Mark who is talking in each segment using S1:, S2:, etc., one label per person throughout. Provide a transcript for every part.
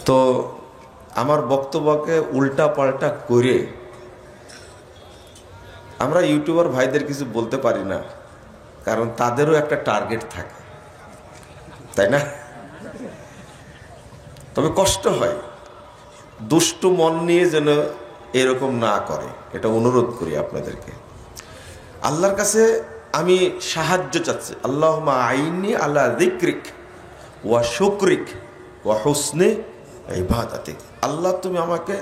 S1: তো আমার বক্তব্যকে উল্টা পাল্টা করে আমরা ইউটিউবার ভাইদের কিছু বলতে পারি না, কারণ তাদেরও একটা টার্গেট থাকে, তাই না? তবে কষ্ট হয়, দুষ্টু মন নিয়ে যেন এরকম না করে, এটা অনুরোধ করি আপনাদেরকে। আল্লাহর কাছে আমি সাহায্য চাচ্ছি, আল্লাহুম্মা আইন্নি আলা যিকরিক ওয়া শুকরিক ওয়া হুসনি ইবাদাতিক। আল্লাহ, তুমি আমাকে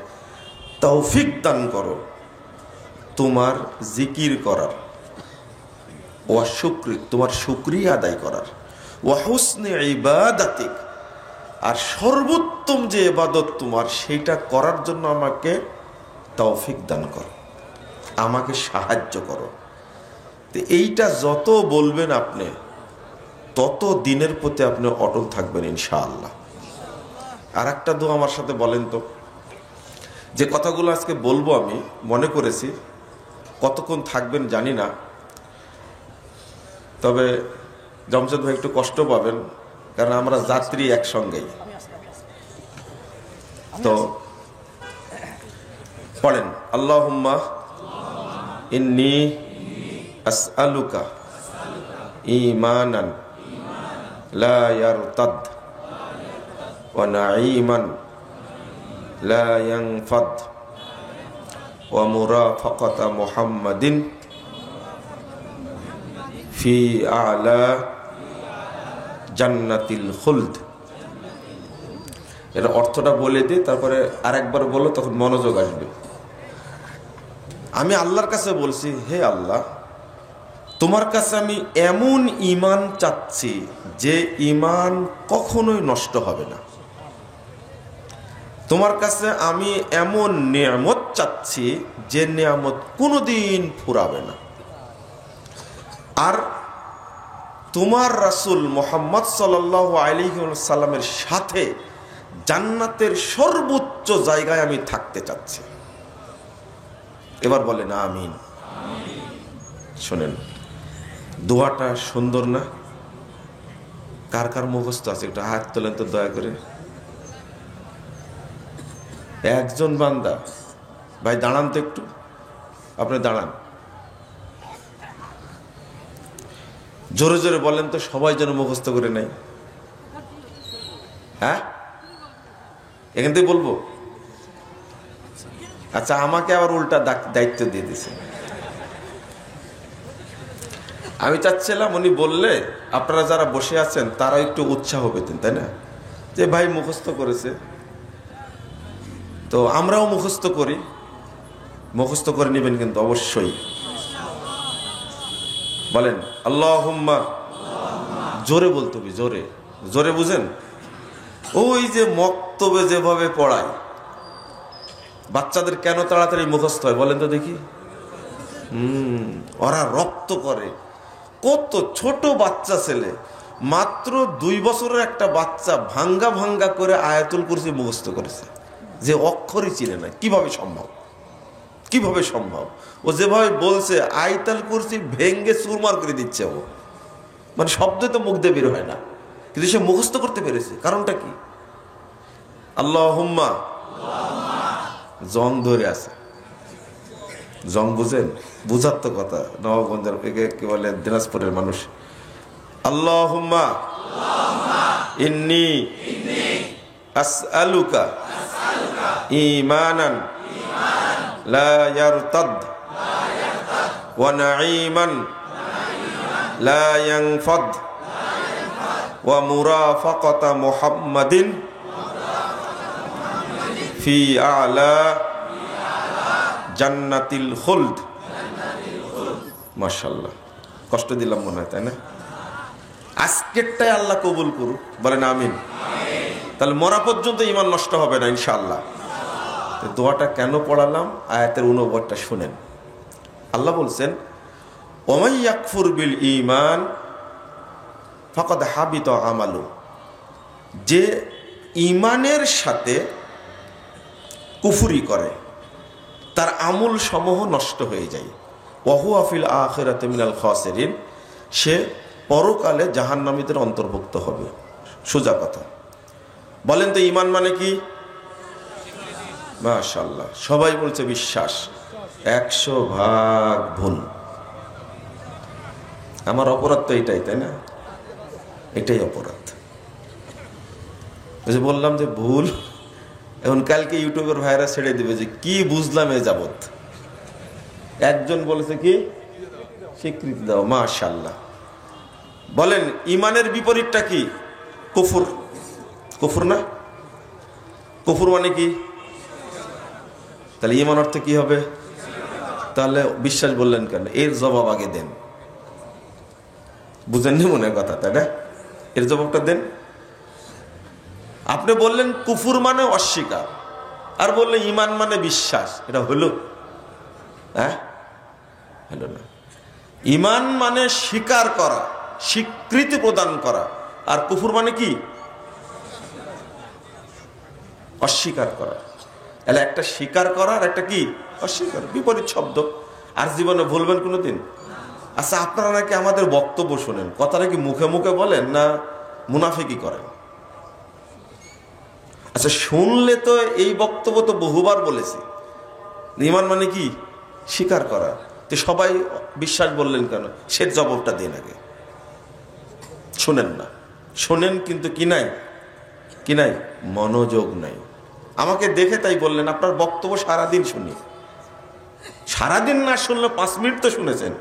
S1: তৌফিক দান করো তোমার জিকির করার, ওয়া শুকরিক, তোমার শুকরিয়া আদায় করার, ওয়া হুসনি ইবাদাতিক, আর সর্বোত্তম যে ইবাদত তোমার সেইটা করার জন্য আমাকে তৌফিক দান করো, আমাকে সাহায্য করো। তো এইটা যত বলবেন আপনি, তত দিনের প্রতি আপনি অটল থাকবেন ইনশাআল্লাহ। আর একটা দোয়া আমার সাথে বলেন তো। যে কথাগুলো আজকে বলবো আমি মনে করেছি, কতক্ষণ থাকবেন জানি না, তবে জমশেদ ভাই একটু কষ্ট পাবেন, কারণ আমরা যাত্রী একসঙ্গেই। তো পড়েন, আল্লাহুম্মা ইন্নী আসআলুকা ঈমানান লা ইয়ারতাদ ওয়া নাঈমান লা ইয়ানফাদ ওয়া মুরাফাকাতা মুহাম্মাদিন ফি আ'লা জান্নাতিল খুলদ। এর অর্থটা বলে দিই, তারপরে আরেকবার বলো, তখন মনোযোগ আসবে। আমি আল্লাহর কাছে বলছি, হে আল্লাহ, তোমার কাছে আমি এমন ঈমান চাচ্ছি যে ঈমান কখনোই নষ্ট হবে না। তোমার কাছে আমি এমন নিয়ামত চাচ্ছি যে নিয়ামত কোনোদিন ফুরাবে না। আর তোমার রাসূল মুহাম্মদ সাল্লাল্লাহু আলাইহি ওয়াসাল্লামের সাথে জান্নাতের সর্বোচ্চ জায়গায় আমি থাকতে চাচ্ছি। এবার বলেন আমিন। শোনেন, দোয়াটা সুন্দর না? কার কার মুখস্থ আছে একটু হাত তোলেন তো দয়া করে। একজন বান্দা ভাই দাঁড়ান তো একটু, আপনি দাঁড়ান, জোরে জোরে বলেন তো, সবাই যেন মুখস্থ করে নেয়। হ্যাঁ, এখান থেকে বলবো? আচ্ছা, আমাকে আবার উল্টা দায়িত্ব দিয়ে দিছে। আমি চাচ্ছিলাম উনি বললে আপনারা যারা বসে আছেন তারা একটু উৎসাহ পেতেন, তাই না? যে ভাই মুখস্থ করেছে, তো আমরাও মুখস্থ করি। মুখস্থ করে নেবেন কিন্তু অবশ্যই। বলেন আল্লাহুম্মা, জোরে বলতে হবে, জোরে জোরে, বুঝেন? ওই যে মক্তবে যেভাবে পড়ায় বাচ্চাদের, কেন তাড়াতাড়ি মুখস্থ হয় বলেন তো দেখি? ওরা রপ্ত করে। কত ছোট বাচ্চা ছেলে, মাত্র 2 বছরের একটা বাচ্চা ভাঙ্গা ভাঙ্গা করে আয়াতুল কুরসি মুখস্থ করেছে, যে অক্ষরই চিনে না। কিভাবে সম্ভব? কিভাবে সম্ভব? ও যেভাবে বলছে আয়াতুল কুরসি ভেঙ্গে চুরমার করে দিচ্ছে ও, মানে শব্দ তো মুখ দিয়ে বের হয় না, কিন্তু সে মুখস্থ করতে পেরেছে। কারণটা কি? আল্লাহুম্মা, জং ধরে আছে। জং বুঝেন? বুঝার তো কথা, নবাবগঞ্জের কি বলে, দিনাজপুরের মানুষ। আল্লাহুম্মা ইন্নী আসআলুকা ঈমানান লা ইয়ারতাদ ওয়া নাঈমান লা ইয়ানফাদ ওয়া মুরাফাকাতা মুহাম্মাদিন ফি আ'লা জান্নাতিল খুলদ। মাশাআল্লাহ, কষ্ট দিলাম মনে হয়, তাই না? আজকেরটাই আল্লাহ কবুল করুক, বলেন আমিন। তাহলে মরা পর্যন্ত ঈমান নষ্ট হবে না ইনশাআল্লাহ। দোয়াটা কেন পড়ালাম? আয়াতের অনুবাদটা শুনেন। আল্লাহ বলছেন, ওমাই ইয়াকফুর বিল ঈমান ফাকাদ হাবিতা আমালু, যে ঈমানের সাথে কুফরি করে তার আমল সমূহ নষ্ট হয়ে যায়। ওয়াহুয়া ফিল আখিরাতি মিনাল খাসিরিন, সে পরকালে জাহান্নামীদের অন্তর্ভুক্ত হবে। সোজা কথা। বলেন তো ঈমান মানে কি? মাশাআল্লাহ, সবাই বলছে বিশ্বাস। 100 ভাগ ভুল। আমার অপরাধ তো এটাই, তাই না? এটাই অপরাধ। ওই যে বললাম যে ভুল, এখন কালকে ইউটিউবের ভাইরা ছেড়ে দিবে যে কি বুঝলাম এ যাবত। একজন বলেছে কি স্বীকৃতি দাও, মাশাআল্লাহ। বলেন ইমানের বিপরীতটা কি? কুফর। কুফর না? কুফর মানে কি? তাহলে ইমান অর্থ কি হবে? তাহলে বিশ্বাস বললেন কেন? এর জবাব আগে দেন। বুঝেননি মনে কথা, তাই না? এর জবাবটা দেন। আপনি বললেন কুফর মানে অস্বীকার, আর বললেন ইমান মানে বিশ্বাস। এটা হলো? হ্যাঁ, হলো না। ইমান মানে স্বীকার করা, স্বীকৃতি প্রদান করা, আর কুফর মানে কি? অস্বীকার করা। তাহলে একটা স্বীকার করা আর একটা কি? অস্বীকার। বিপরীত শব্দ। আর জীবনে ভুলবেন কোনোদিন? আচ্ছা, আপনারা নাকি আমাদের বক্তব্য শোনেন, কথাটা কি মুখে মুখে বলেন না মুনাফিকি করেন? আচ্ছা, শুনলে তো এই বক্তব্য তো বহুবার বলেছি, ঈমান মানে কি? স্বীকার করা। তো সবাই বিশ্বাস বললেন কেন? সে জবাবটা দিন আগে। শোনেন না, শোনেন কিন্তু কি নাই? কি নাই? মনোযোগ নাই। আমাকে দেখে তাই বললেন, আপনার বক্তব্য সারাদিন শুনি। সারাদিন না শুনলে 5 মিনিট তো শুনেছেন,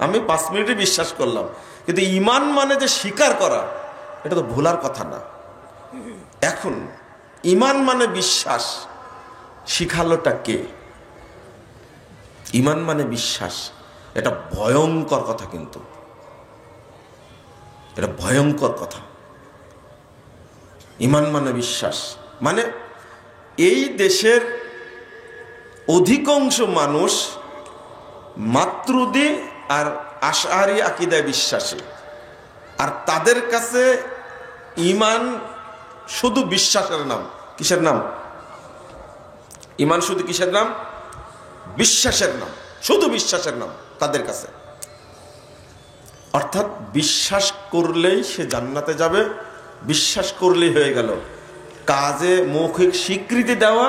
S1: আমি 5 মিনিটে বিশ্বাস করলাম। কিন্তু ঈমান মানে যে স্বীকার করা, এটা তো ভুলার কথা না। এখন ঈমান মানে বিশ্বাস, শিখালোটা কে? ঈমান মানে বিশ্বাস। এটা ভয়ঙ্কর কথা, কিন্তু এটা ভয়ঙ্কর কথা। ঈমান মানে বিশ্বাস মানে এই দেশের অধিকাংশ মানুষ মাতৃদি আর আশআরি আকীদায় বিশ্বাসী, আর তাদের কাছে ঈমান শুধু বিশ্বাসের নাম। কিসের নাম? ঈমান শুধু কিসের নাম? বিশ্বাসের নাম, শুধু বিশ্বাসের নাম তাদের কাছে। অর্থাৎ বিশ্বাস করলেই সে জান্নাতে যাবে, বিশ্বাস করলেই হয়ে গেল। কাজে মৌখিক স্বীকৃতি দেওয়া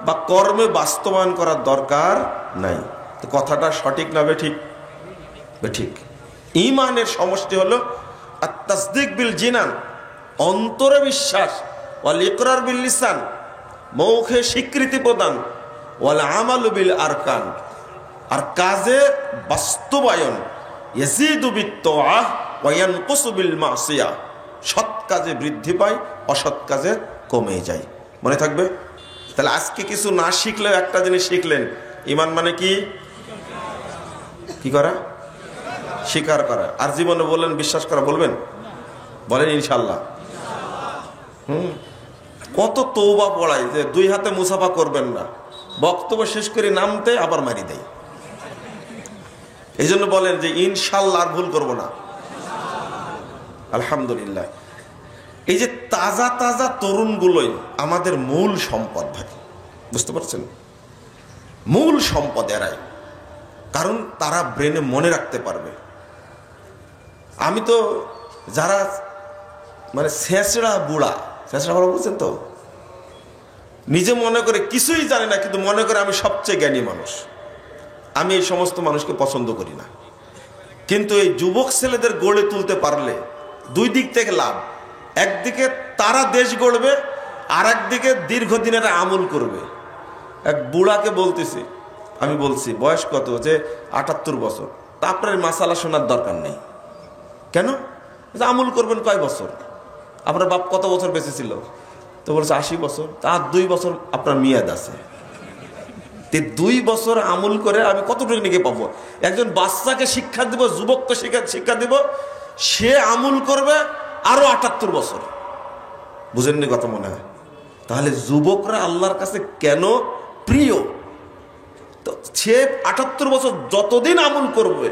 S1: বা কর্মে বাস্তবায়ন করার দরকার নাই। তো কথাটা সঠিক না বেঠিক? বেঠিক। ঈমানের সমষ্টি হলো আত-তাসদীক বিল জিনান, অন্তরে বিশ্বাস, ওয়াল ইকরার বিল লিসান, মৌখিক স্বীকৃতি প্রদান, ওয়াল আমালু বিল আরকান, আর কাজে বাস্তবায়ন। ইয়াজিদু বিত-তাআহ ওয়া ইয়ানকুসু বিল মাসিয়াহ, সৎ কাজে বৃদ্ধি পায়, অসৎ কাজে কমে যায়। মনে থাকবে? তাহলে আজকে কিছু না শিখলেও একটা জিনিস শিখলেন, ঈমান মানে কি? কি করা? স্বীকার করা। আর জীবনে বললেন বিশ্বাস করা, বলবেন? বলেন ইনশাআল্লাহ। কত তওবা পড়াই যে 2 হাতে মুসাফা করবেন না, বক্তব্য শেষ করে নামতে আবার মারি দেয়। এই জন্য বলেন যে ইনশাআল্লাহ আর ভুল করব না। আলহামদুলিল্লাহ। এই যে তাজা তাজা তরুণগুলোই আমাদের মূল সম্পদ ভাই, বুঝতে পারছেন? মূল সম্পদ এরাই, কারণ তারা ব্রেনে মনে রাখতে পারবে। আমি তো যারা মানে ছেঁচড়া বুড়া, ছেঁচড়া বুড়া বলছেন তো, নিজে মনে করে কিছুই জানে না, কিন্তু মনে করে আমি সবচেয়ে জ্ঞানী মানুষ, আমি এই সমস্ত মানুষকে পছন্দ করি না। কিন্তু এই যুবক ছেলেদের গড়ে তুলতে পারলে 2 দিক থেকে লাভ। একদিকে তারা দেশ গড়বে, আর একদিকে দীর্ঘদিনের আমল করবে। এক বুড়াকে বলতেছি, আমি বলছি বয়স কত, যে 78 বছর। তা আপনার মাসালা শোনার দরকার নেই। কেন? আমল করবেন কয় বছর? আপনার বাপ কত বছর বেঁচে ছিল? তো বলছে 80 বছর। তার 2 বছর আপনার মেয়াদ আছে। 2 বছর আমল করে আমি কতটুকু নাকি পাবো? একজন বাচ্চাকে শিক্ষা দিব, যুবককে শিক্ষা দিব, সে আমল করবে আরো 78 বছর। বুঝেননি কথা মনে হয়? তাহলে যুবকরা আল্লাহর কাছে কেন প্রিয়? তো সে 78 বছর যতদিন আমল করবে,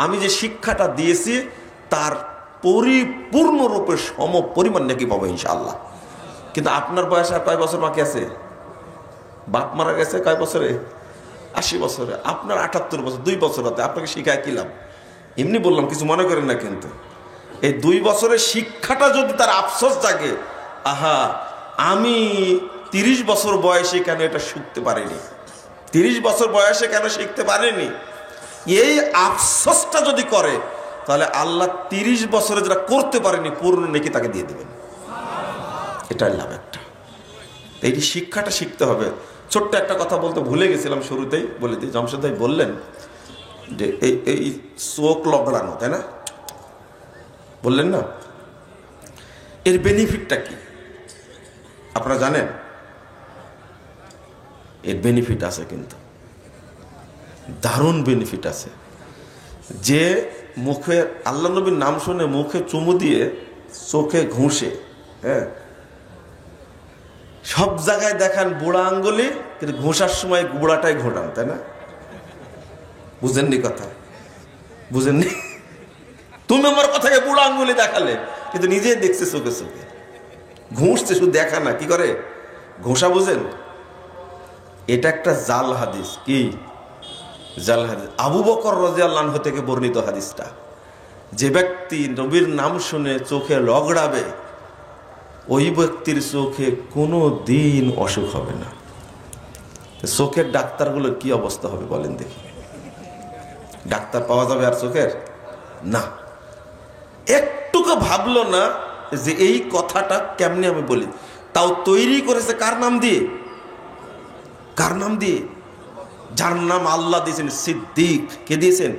S1: আমি যে শিক্ষাটা দিয়েছি তার পরিপূর্ণরূপে সম পরিমাণ নাকি পাবো ইনশাআল্লাহ। কিন্তু আপনার বয়স আর কয় বছর বাকি আছে? বাপ মারা গেছে কয় বছরে? 80 বছরে। আপনার 78 বছর, 2 বছর হতে আপনাকে শিখায় কিলাম? এমনি বললাম, কিছু মনে করেন না। কিন্তু এই 2 বছরের শিক্ষাটা যদি তার আফসোস জাগে, আহা আমি 30 বছর বয়সে কেন এটা শিখতে পারিনি, 30 বছর বয়সে কেন শিখতে পারিনি, এই আফসোসটা যদি করে তাহলে আল্লাহ 30 বছরে যেটা করতে পারেনি পূর্ণ নেকি তাকে দিয়ে দিবেন। এটাই লাভ একটা। এই শিক্ষাটা শিখতে হবে। ছোট্ট একটা কথা বলতে ভুলে গেছিলাম, শুরুতেই বলে দিই। জামশেদ ভাই বললেন যে এই চোখ লগড়ানো, তাই না? বললেন না, এর বেনিফিটটা কি আপনারা জানেন? এর বেনিফিট আছে, কিন্তু দারুণ বেনিফিট আছে। যে মুখে আল্লাহ নবীর নাম শুনে মুখে চুমু দিয়ে চোখে ঘুষে, হ্যাঁ, সব জায়গায় দেখান বুড়া আঙ্গুলি, কিন্তু ঘোষার সময় বুড়াটাই ঘোটান, তাই না? বুঝেননি কথা? বুঝেননি? তুমি আমার কথাকে বুড়া আঙ্গুলি দেখালে, কিন্তু নিজে দেখছে চোখে চোখে ঘুষছে, শুধু দেখা না, কি করে ঘোষা, বুঝেন? এটা একটা জাল হাদিস। কি জাল হাদিস? আবু বকর রাদিয়াল্লাহু আনহু থেকে বর্ণিত হাদিসটা, যে ব্যক্তি নবীর নাম শুনে চোখে লগড়াবে ওই ব্যক্তির চোখে কোনো দিন অসুখ হবে না। চোখের ডাক্তারগুলোর কি অবস্থা হবে বলেন দেখি? ডাক্তার পাওয়া যাবে আর চোখের না? একটুকু ভাবলো না যে এই কথাটা কেমনে আমি বলি। তাও তৈরি করেছে কার নাম দিয়ে? কার নাম দিয়ে? যার নাম আল্লাহ দিয়েছেন সিদ্দিক। কে দিয়েছেন?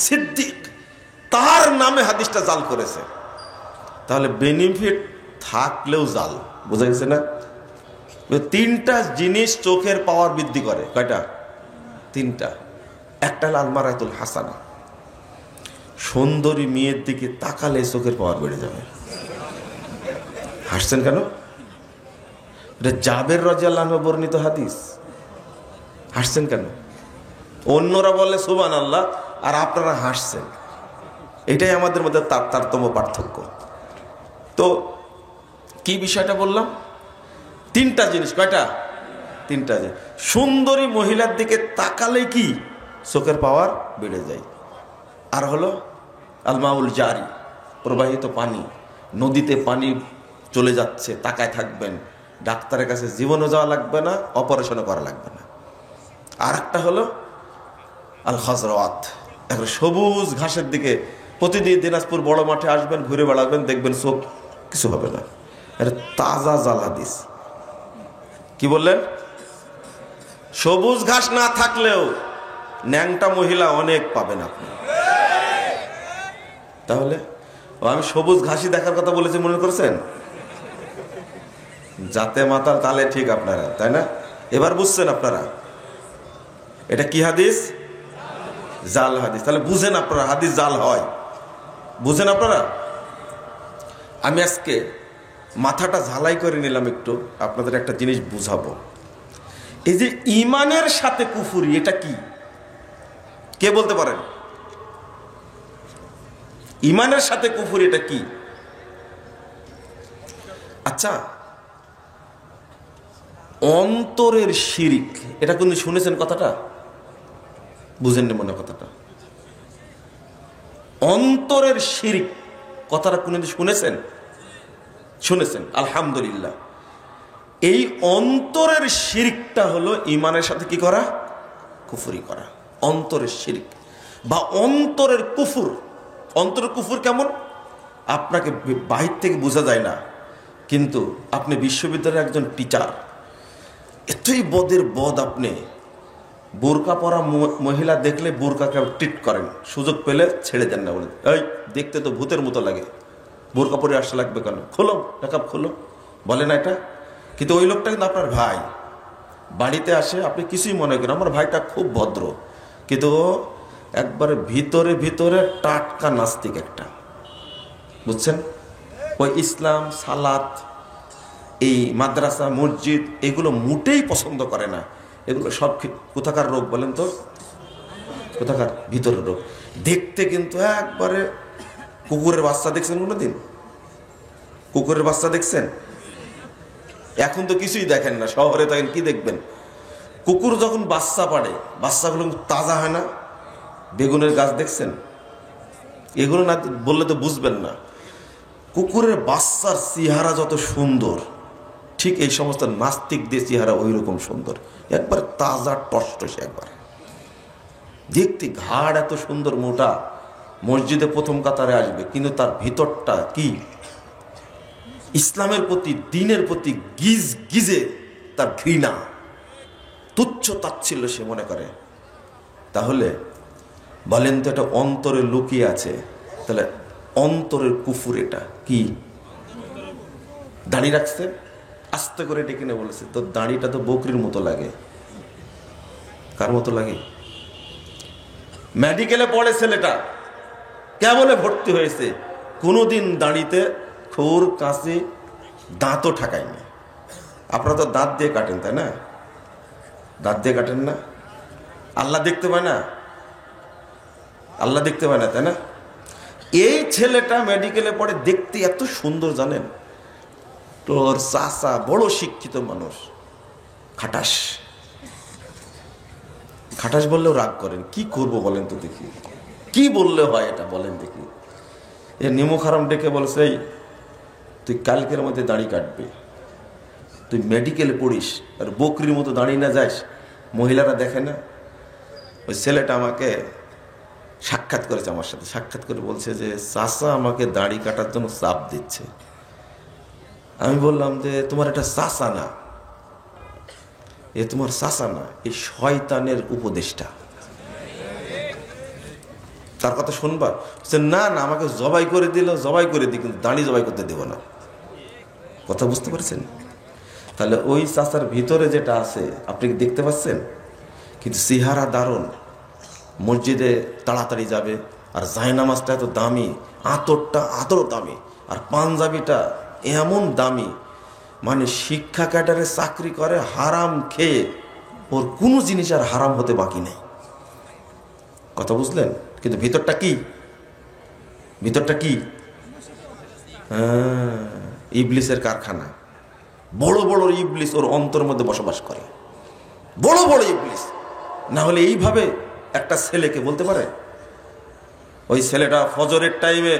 S1: সিদ্দিক। তার নামে হাদিসটা জাল করেছে। তাহলে বেনিফিট থাকলেও জাল। বোঝা গেছে না? 3টা জিনিস চোখের পাওয়ার বৃদ্ধি করে। কয়টা? 3টা। একটা হলো আলমারাতুল হাসানা, সুন্দরী মেয়ের দিকে তাকালে চোখের পাওয়ার বেড়ে যাবে। হাসছেন কেন? এটা জাবের রাদিয়াল্লাহু আনহু বর্ণিত হাদিস। হাসছেন কেন? অন্যরা বলে সুবহানাল্লাহ, আর আপনারা হাসছেন। এটাই আমাদের মধ্যে তারতম্য, পার্থক্য। তো কি বিষয়টা বললাম? 3টা জিনিস। কয়টা? 3টা জিনিস। সুন্দরী মহিলার দিকে তাকালে কি চোখের পাওয়ার বেড়ে যায়। আর হলো আলমাউল জারি, প্রবাহিত পানি। নদীতে পানি চলে যাচ্ছে, তাকায় থাকবেন, ডাক্তারের কাছে জীবনও যাওয়া লাগবে না, অপারেশনও করা লাগবে না। আর একটা হলো আল খাজরাত, একটা সবুজ ঘাসের দিকে প্রতিদিন দিনাজপুর বড় মাঠে আসবেন, ঘুরে বেড়াবেন, দেখবেন চোখ কিছু হবে না। এটা তাজা জাল হাদিস। কি বললেন? সবুজ ঘাস না থাকলেও ন্যাংটা মহিলা অনেক পাবেন আপনি। তাহলে আমি সবুজ ঘাসই দেখার কথা বলেছি, মনে করেছেন? যাতে মাতাল তালে ঠিক আপনারা, তাই না? এবার বুঝছেন আপনারা এটা কি হাদিস? জাল হাদিস। তাহলে বুঝেন আপনারা হাদিস জাল হয়, বুঝেন আপনারা। আমি আজকে মাথাটা ঝালাই করে নিলাম, একটু আপনাদের একটা জিনিস বুঝাবো। এই যে ইমানের সাথে কুফরি, এটা কি? কে বলতে পারেন? ইমানের সাথে কুফরি এটা কি? আচ্ছা, অন্তরের শিরিক, এটা কিন্তু শুনেছেন কথাটা? বুঝেননি মনে কথাটা? অন্তরের শিরিক কথাটা কোনদিন শুনেছেন? শুনেছেন, আলহামদুলিল্লাহ। এই অন্তরের শিরিকটা হলো ইমানের সাথে কি করা? কুফরি করা। অন্তরের শিরিক বা অন্তরের কুফর। অন্তরের কুফর কেমন? আপনাকে বাহির থেকে বোঝা যায় না, কিন্তু আপনি বিশ্ববিদ্যালয়ের একজন টিচার, এতই বদের বদ, আপনি বোরকা পরা মহিলা দেখলে বোরকাকে ট্রিট করেন, সুযোগ পেলে ছেড়ে দেন না, বলে এই দেখতে তো ভূতের মতো লাগে, বোরকা পরে আসা লাগবে কেন, খোলো মেকআপ খোলো, বলে না এটা। কিন্তু ওই লোকটা কিন্তু আপনার ভাই, বাড়িতে আসে, আপনি কিছুই মনে করেন আমার ভাইটা খুব ভদ্র, কিন্তু একবারে ভিতরে ভিতরে টাটকা নাস্তিক একটা, বুঝছেন? ওই ইসলাম, সালাত, এই মাদ্রাসা, মসজিদ, এগুলো মোটেই পছন্দ করে না। এগুলো সব কোথাকার রোগ বলেন তো? কোথাকার? ভিতরের রোগ। দেখতে কিন্তু একবারে কুকুরের বাচ্চা দেখছেন কোনোদিন? কুকুরের বাচ্চা দেখছেন? এখন তো কিছুই দেখেন না, শহরে থাকেন, কি দেখবেন? কুকুর যখন বাচ্চা পাড়ে, বাচ্চাগুলো তাজা হয় না? বেগুনের গাছ দেখছেন? এগুলো না বললে তো বুঝবেন না। কুকুরের বাচ্চার চেহারা যত সুন্দর, ঠিক এই সমস্ত নাস্তিকদের চেহারা ওই রকম সুন্দর, একবার তাজা টসটসে, একবার দেখতে ঘাড় এত সুন্দর মোটা, মসজিদে প্রথম কাতারে আসবে, কিন্তু তার ভিতরটা কি ইসলামের প্রতি, দিনের প্রতি গিজ গিজে তার ঘৃণা, তুচ্ছ তাচ্ছিল্য সে মনে করে। তাহলে বলেন তো এটা অন্তরে লুকিয়ে আছে, তাহলে অন্তরের কুফুর এটা কি? দাড়ি রাখছে, আস্তে করে ডেকে নিয়ে বলেছে তোর দাড়িটা তো বকরির মতো লাগে। কার মতো লাগে? মেডিকেলে পড়ে ছেলেটা, কেবলে ভর্তি হয়েছে, কোনোদিন দাড়িতে খুর কাশি দাঁতও ঠাকায়নি। আপনারা তো দাঁত দিয়ে কাটেন, তাই না? দাঁত দিয়ে কাটেন না? আল্লাহ দেখতে পায় না? আল্লাহ দেখতে পায় না, তাই না? এই ছেলেটা মেডিকেলে পড়ে, দেখতে এত সুন্দর, জানেন? তোর চাচা বড় শিক্ষিত মানুষ, খাটাস। খাটাস বললেও রাগ করেন, কি করব বলেন তো দেখি, কি বললে হয় এটা বলেন দেখি। এ নিমক হারাম ডেকে বলছে তুই কালকের মধ্যে দাড়ি কাটবি, তুই মেডিকেলে পড়িস আর বকরির মতো দাঁড়িয়ে না যাস, মহিলারা দেখে না? ওই ছেলেটা আমাকে সাক্ষাৎ করেছে, আমার সাথে সাক্ষাৎ করে বলছে যে চাচা আমাকে দাড়ি কাটার জন্য চাপ দিচ্ছে। আমি বললাম যে তোমার এটা চাচা না, এ তোমার চাচা না, এই শয়তানের উপদেশটা, তার কথা শুনবা? না না, আমাকে জবাই করে দিল, জবাই করে দিই, কিন্তু দাড়ি জবাই করতে দেব না। কথা বুঝতে পারছেন? তাহলে ওই চাচার ভিতরে যেটা আছে আপনি দেখতে পাচ্ছেন, কিন্তু চেহারা দারুণ, মসজিদে তাড়াতাড়ি যাবে, আর জায়নামাজটা এত দামি, আতরটা আতর দামি, আর পাঞ্জাবিটা এমন দামি, মানে শিক্ষা ক্যাডারে চাকরি করে, হারাম খেয়ে ওর কোনো জিনিস আর হারাম হতে বাকি নেই। কথা বুঝলেন? কিন্তু ভিতরটা কি? ভিতরটা কি? ইবলিসের কারখানা। বড় বড় ইবলিস ওর অন্তর মধ্যে বসবাস করে, বড় বড় ইবলিস। না হলে এইভাবে একটা ছেলেকে বলতে পারে? ওই ছেলেটা ফজরের টাইমে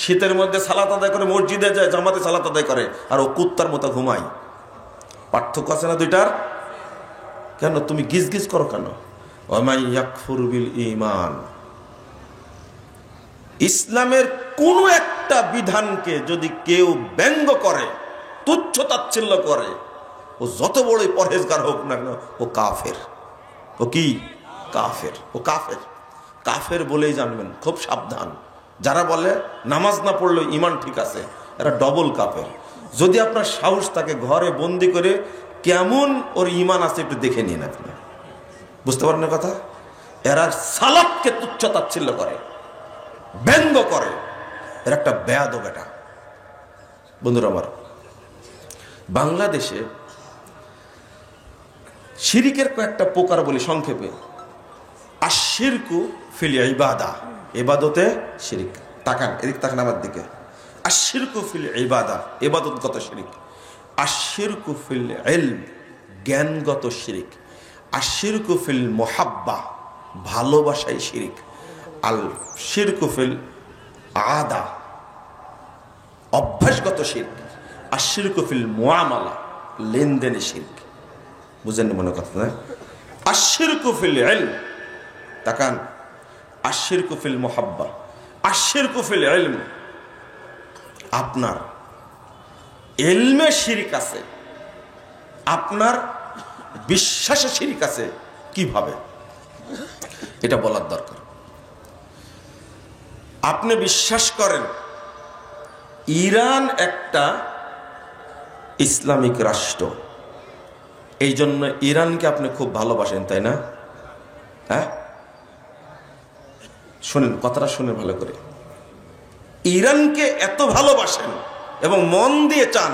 S1: শীতের মধ্যে সালাত আদায় করে মসজিদে যায়, জামাতে সালাত আদায় করে, আর ও কুত্তার মতো ঘুমায়। পার্থক্য আছে না দুইটার? কেন তুমি গিজ গিজ করো কেন? ওয়ামাই ইয়াকফুর বিল ঈমান, ইসলামের কোন একটা বিধানকে যদি কেউ ব্যঙ্গ করে, তুচ্ছ তাচ্ছিল্য করে, ও যত বড়ই পরহেজগার হোক না কেন, ও কাফের। ও কি? কাফের। ও কাফের। কাফের বলেই জানবেন, খুব সাবধান। যারা বলে নামাজ না পড়লেও ইমান ঠিক আছে, এরা ডবল কাফের। যদি আপনার সাহস তাকে ঘরে বন্দি করে কেমন ওর ইমান আছে একটু দেখে নিন আপনি, বুঝতে পারেন না কথা? এরা সালাতকে তুচ্ছ তাচ্ছিল্য করে, ব্যঙ্গ করে, এর একটা বেয়াদব এটা। বন্ধুরা আমার, বাংলাদেশে শিরিকের কয়েকটা প্রকার বলি সংক্ষেপে। আশিরকু ফিল ইবাদা, ইবাদতে শিরিক। তাকান, এদিক তাকান আমার দিকে। আশিরকু ফিল ইবাদা, ইবাদতগত শিরিক। আশিরকু ফিল ইলম, জ্ঞানগত শিরিক। আশিরকু ফিল মুহাব্বা, ভালোবাসাই শিরিক। আল শিরকু ফিল আদা, অভ্যাসগত শিরক। আশিরকু ফিল মুআমালা, লেনদেনে শিরক। বুঝেন মনে কথা না? আশিরকু ফিল ইলম, তাকান, আশিরকু ফিল মুহাব্বা, আশিরকু ফিল ইলম। আপনার ইলমে শিরক আছে, আপনার বিশ্বাসে শিরক আছে, কিভাবে এটা বলার দরকার। আপনি বিশ্বাস করেন ইরান একটা ইসলামিক রাষ্ট্র, এই জন্য ইরানকে আপনি খুব ভালোবাসেন, তাই না? হ্যাঁ, শুনেন কথাটা, শুনে ভালো করে। ইরানকে এত ভালোবাসেন এবং মন দিয়ে চান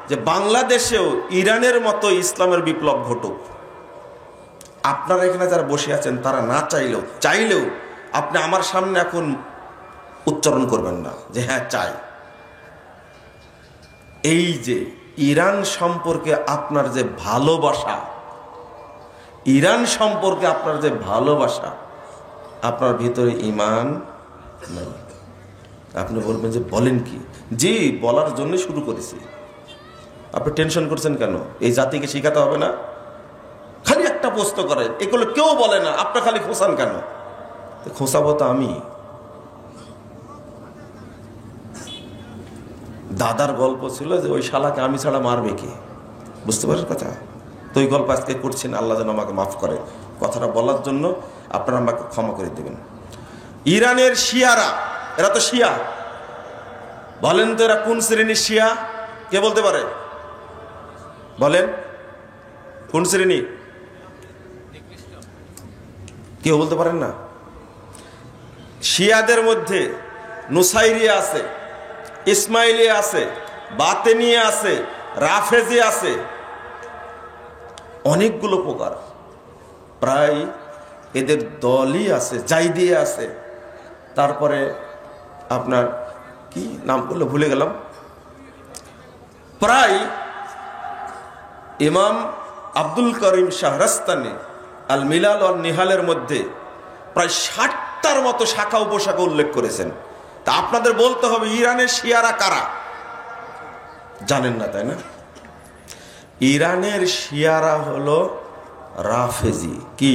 S1: যে বাংলাদেশেও ইরানের মতো ইসলামের বিপ্লব ঘটুক। আপনারা এখানে যারা বসে আছেন তারা না চাইলেও আপনি আমার সামনে এখন উচ্চারণ করবেন না যে হ্যাঁ চাই। এই যে ইরান সম্পর্কে আপনার যে ভালোবাসা, ইরান সম্পর্কে আপনার যে ভালোবাসা, আপনার ভিতরে ঈমান নাই। আপনি বলবেন যে বলেন কি? জি, বলার জন্য শুরু করেছি। আপনি টেনশন করছেন কেন? এই জাতিকে শিখাতে হবে না? খালি একটা প্রশ্ন করেন, এগুলো কেউ বলে না, আপনি খালি খোঁচান কেন? খোঁচাবো তো আমি। দাদার গল্প ছিল যে ওই শালাকে আমি ছাড়া মারবে কে, বুঝতে পারেন কথা? তো ওই গল্প আজকে করছেন, আল্লাহ যেন আমাকে মাফ করে। কথাটা বলার জন্য আপনারা আমাকে ক্ষমা করে দেবেন। ইরানের শিয়ারা, এরা তো শিয়া, বলেন তো এরা কোন শ্রেণীর শিয়া? কে বলতে পারে? বলেন কোন শ্রেণী? কেউ বলতে পারেন না? শিয়াদের মধ্যে নুসাইরিয়া আছে, ইসমাইলিয়া আছে, বাতেনিয়া আছে, রাফেজি আছে, অনেকগুলো প্রকার। প্রায় এদের দলই আছে, জাইদিয়া আছে, তারপরে আপনার কি নাম বললো ভুলে গেলাম। প্রায় ইমাম আব্দুল করিম শাহরাস্তানি আল মিলাল আর নিহালের মধ্যে প্রায় 60টার মতো শাখা উপশাখা উল্লেখ করেছেন। তা আপনাদের বলতে হবে ইরানের শিয়ারা কারা? জানেন না তাই না? ইরানের শিয়ারা হলো রাফেজি। কি?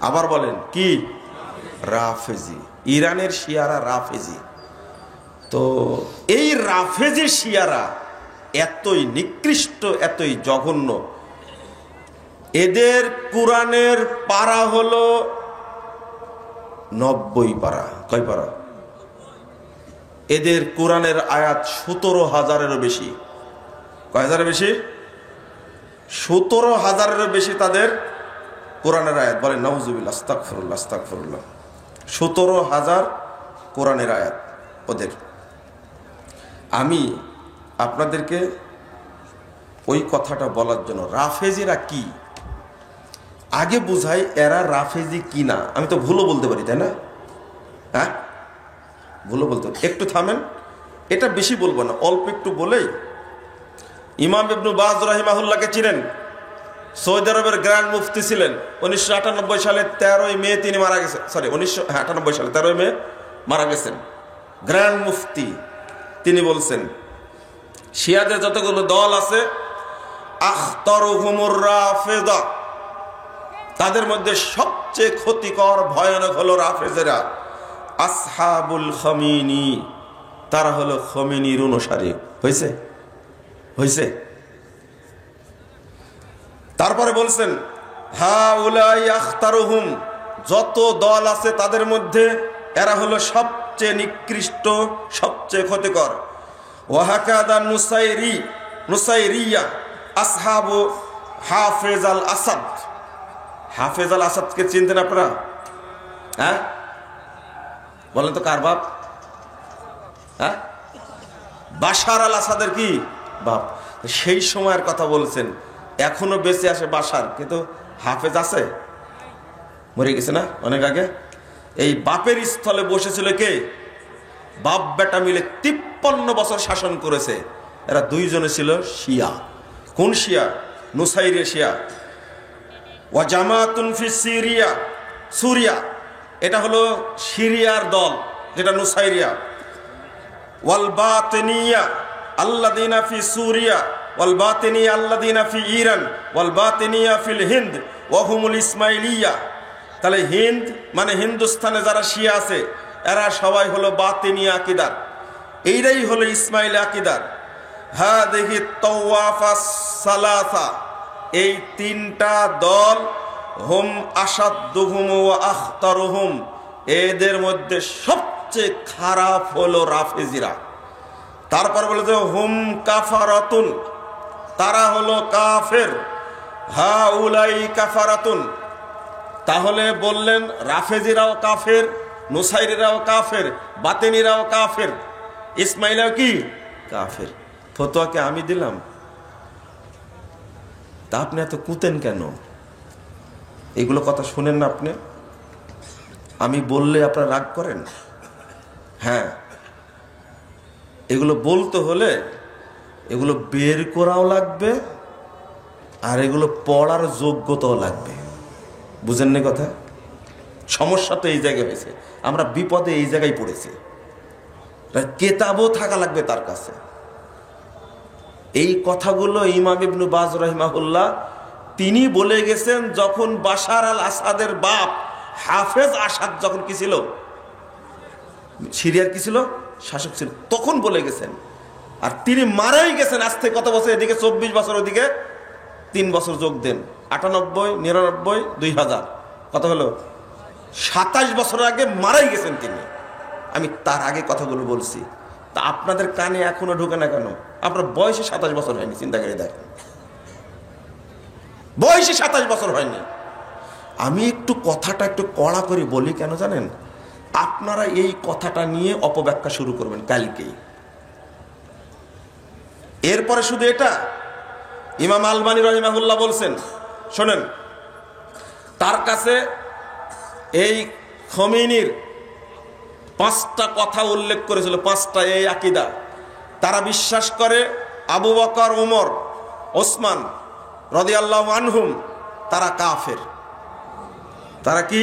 S1: আবার বলেন কি? রাফেজি। ইরানের শিয়ারা রাফেজি। তো এই রাফেজি শিয়ারা এতই নিকৃষ্ট, এতই জঘন্য। এদের কোরআনের পারা হলো 90 পারা। কয় পারা? এদের কোরআনের আয়াত 17,000-এরও বেশি। কয় হাজারের বেশি? 17,000-এরও বেশি তাদের কোরআনের আয়াত। বলেন নাউজুবিল্লাহ, আস্তাগফিরুল্লাহ, আস্তাগফিরুল্লাহ। 17,000 কোরআনের আয়াত ওদের। আমি আপনাদেরকে ওই কথাটা বলার জন্য, রাফেজিরা কি আগে বুঝাই, এরা রাফেজি কি না। আমি তো ভুলও বলতে পারি তাই না? হ্যাঁ, ভুলও বলতে। একটু থামেন, এটা বেশি বলবো না, অল্প একটু বলেই। ইমাম ইবনে বাজ রাহিমাহুল্লাহকে চিনেন? সৌদি আরবের গ্র্যান্ড মুফতি ছিলেন। 1998 সালে 13ই মে তিনি মারা গেছেন। সরি, 1998 সালে 13ই মে মারা গেছেন। গ্র্যান্ড মুফতি তিনি বলছেন, শিয়াদের যতগুলো দল আছে, আখতারুহুমুর রাফেদা, তাদের মধ্যে সবচেয়ে ক্ষতিকর ভয়ানক হলো রাফেজেরা। আসহাবুল খমিনি, তারা হলো খমিনির অনুসারী। হয়েছে? হয়েছে? তারপরে বলছেন হাউলাই আখতারুহুম, যত দল আছে তাদের মধ্যে এরা হলো সবচেয়ে নিকৃষ্ট, সবচেয়ে ক্ষতিকর। ওয়াহাকাদা নুসাইরিয়া আসহাবু হাফেজ আল আসাদ। হাফেজ আল আসাদকে চিনতেন আপনারা? হ্যাঁ, বলেন তো কার বাপ? হ্যাঁ, বাশার আল আসাদের কি বাপ? সেই সময়ের কথা বলছেন। এখনো বেঁচে আছে বাশার, কিন্তু হাফেজ আছে? মরে গেছে না অনেক আগে। এই বাপের স্থলে বসেছিল কে? বাপ বেটা মিলে 53 বছর শাসন করেছে। এরা দুইজনে ছিল শিয়া। কোন শিয়া? নুসাইরিয়া শিয়া। ওয়া জামাতুন ফি সিরিয়া, সুরিয়া, এটা হলো সিরিয়ার দল, যেটা নুসাইরিয়া। ওয়াল বাতিনিয়া আল্লাযিনা ফি সুরিয়া ওয়াল বাতিনিয়া আল্লাযিনা ফি ইরান ওয়াল বাতিনিয়া ফিল হিন্দ ওয়া হুমুল ইসমাইলিয়া। তাহলে হিন্দ মানে হিন্দুস্তানে যারা শিয়া আছে, এরা সবাই হলো বাতিনিয়া আকীদার। এইটাই হলো ইসমাইল আকীদার। হাদিহি তাওয়াফাস সালাসা, এই তিনটা দল, হুম আসাদুহুম ওয়া আখতারুহুম, এদের মধ্যে সবচেয়ে খারাপ হলো রাফেজিরা। তারপর বলে যে হুম কাফারাতুন, তারা হলো কাফের। হাউলাই কাফারাতুন, তাহলে বললেন রাফেজিরাও কাফের, নুসাইরিরাও কাফের, বাতিনিরাও কাফের, ইসমাইলাও কি কাফের। ফতোয়াকে আমি দিলাম, তা আপনি এত কুতেন কেন? এগুলো কথা শুনেন না আপনি? আমি বললে আপনারা রাগ করেন? হ্যাঁ, এগুলো বলতে হলে এগুলো বের করাও লাগবে, আর এগুলো পড়ার যোগ্যতাও লাগবে। বুঝেন না কথা? সমস্যা তো এই জায়গায় হয়েছে, আমরা বিপদে এই জায়গায় পড়েছি। কেতাবও থাকা লাগবে তার কাছে। এই কথাগুলো ইমাম ইবনে বাজ রাহিমাহুল্লাহ তিনি বলে গেছেন যখন বাশার আল আসাদের বাপ হাফেজ আসাদ যখন কি ছিল, সিরিয়ার কি ছিল, শাসক ছিল, তখন বলে গেছেন। আর তিনি মারাই গেছেন আজ থেকে কত বছর, এদিকে 24 বছর, ওদিকে 3 বছর যোগ দেন, 98, 99, 2000, কত হলো, 27 বছর আগে মারাই গেছেন তিনি। আমি তার আগে কথাগুলো বলছি, তা আপনাদের কানে এখনো ঢোকে না কেন? আপনার বয়সে 27 বছর হয়নি, চিন্তা করে দেখেন, বয়সে 27 বছর হয়নি। আমি একটু কথাটা একটু কড়া করে বলি কেন জানেন? আপনারা এই কথাটা নিয়ে অপব্যাখ্যা শুরু করবেন কালকেই। এরপরে শুধু এটা, ইমাম আলবানী রাহিমাহুল্লাহ বলছেন, শোনেন, তার কাছে এই খমেনির 5টা কথা উল্লেখ করেছিল, 5টা এই আকীদা। তারা বিশ্বাস করে আবু বকর, ওমর, ওসমান রাদিয়াল্লাহু আনহুম তারা কাফের। তারা কি?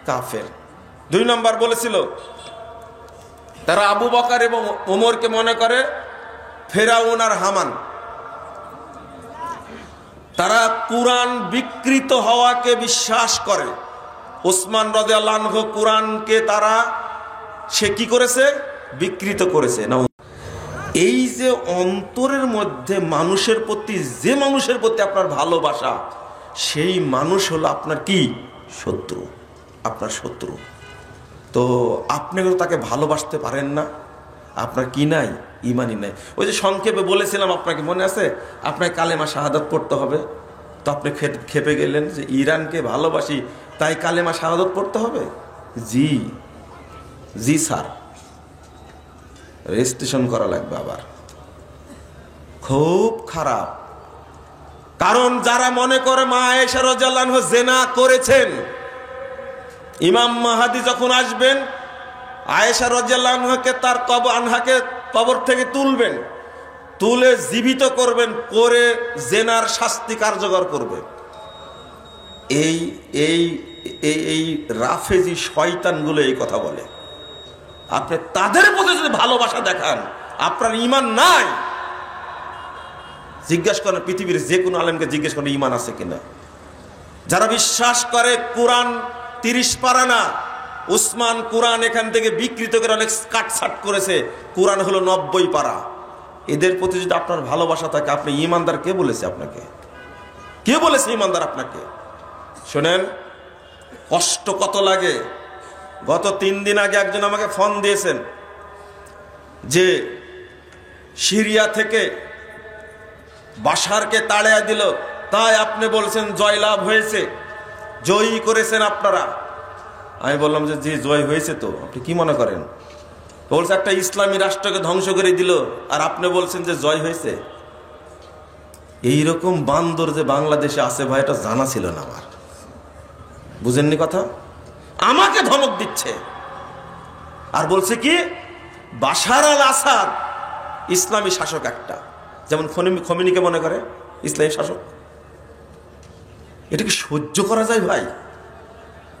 S1: কাফের। 2 নম্বর বলেছিল তারা আবু বকর এবং ওমরকে মনে করে ফেরাউন আর হামান। তারা কুরআন বিকৃত হওয়াকে বিশ্বাস করে। ওসমান রাদিয়াল্লাহু আনহু কুরআনকে তারা সে কি করেছে? বিকৃত করেছে। না, এই যে অন্তরের মধ্যে মানুষের প্রতি, যে মানুষের প্রতি আপনার ভালোবাসা, সেই মানুষ হলো আপনার কি? শত্রু, আপনার শত্রু। তো আপনি তাকে ভালোবাসতে পারেন না, আপনার কি নাই? ইমানই নাই। ওই যে সংক্ষেপে বলেছিলাম আপনাকে, মনে আছে? আপনাকে কালেমা শাহাদাত পড়তে হবে, তো আপনি খেপে গেলেন যে ইরানকে ভালোবাসি তাই কালেমা শাহাদাত পড়তে হবে। জি জি স্যার, রেজিস্ট্রেশন করা লাগবে আবার। খুব খারাপ। কারণ যারা মনে করে মা আয়েশা রাদিয়াল্লাহু আনহা জিনা করেছেন, ইমাম মাহদী যখন আসবেন আয়েশা রাদিয়াল্লাহু আনহাকে তার কবর থেকে তুলবেন, তুলে জীবিত করবেন, করে জিনার শাস্তি কার্যকর করবে। এই এই এই রাফেজি শয়তানগুলো এই কথা বলে। আপনি তাদের প্রতি যদি ভালোবাসা দেখান, আপনার ঈমান নাই। জিজ্ঞাসা করেন, পৃথিবীর যে কোনো আলেমকে জিজ্ঞেস করেন ঈমান আছে কিনা। যারা বিশ্বাস করে কোরআন 30 পারা না, উসমান কোরআন এখান থেকে বিকৃত করে অনেক কাটছাট করেছে, কোরআন হলো 90 পারা। এদের প্রতি যদি আপনার ভালোবাসা থাকে, আপনি ঈমানদার কে বলেছে আপনাকে? কে বলেছে ঈমানদার আপনাকে? শোনেন, কষ্ট কত লাগে। গত 3 দিন আগে একজন আমাকে ফোন দিয়েছেন যে সিরিয়া থেকে বাশারকে তাড়িয়ে দিল, তাই আপনি বলছেন জয়লাভ হয়েছে, জয়ী করেছেন আপনারা। আমি বললাম যে জি জয় হয়েছে। তো আপনি কি মনে করেন? বলছে একটা ইসলামী রাষ্ট্রকে ধ্বংস করে দিল, আর আপনি বলছেন যে জয় হয়েছে। এইরকম বান্দর যে বাংলাদেশে আছে ভাই, এটা জানা ছিল না আমার। বুঝেননি কথা? আমাকে ধমক দিচ্ছে আর বলছে কি বাশার আল আসাদ ইসলামী শাসক একটা, যেমন খমেনিকে মনে করে ইসলামী শাসক। এটা কি সহ্য করা যায় ভাই?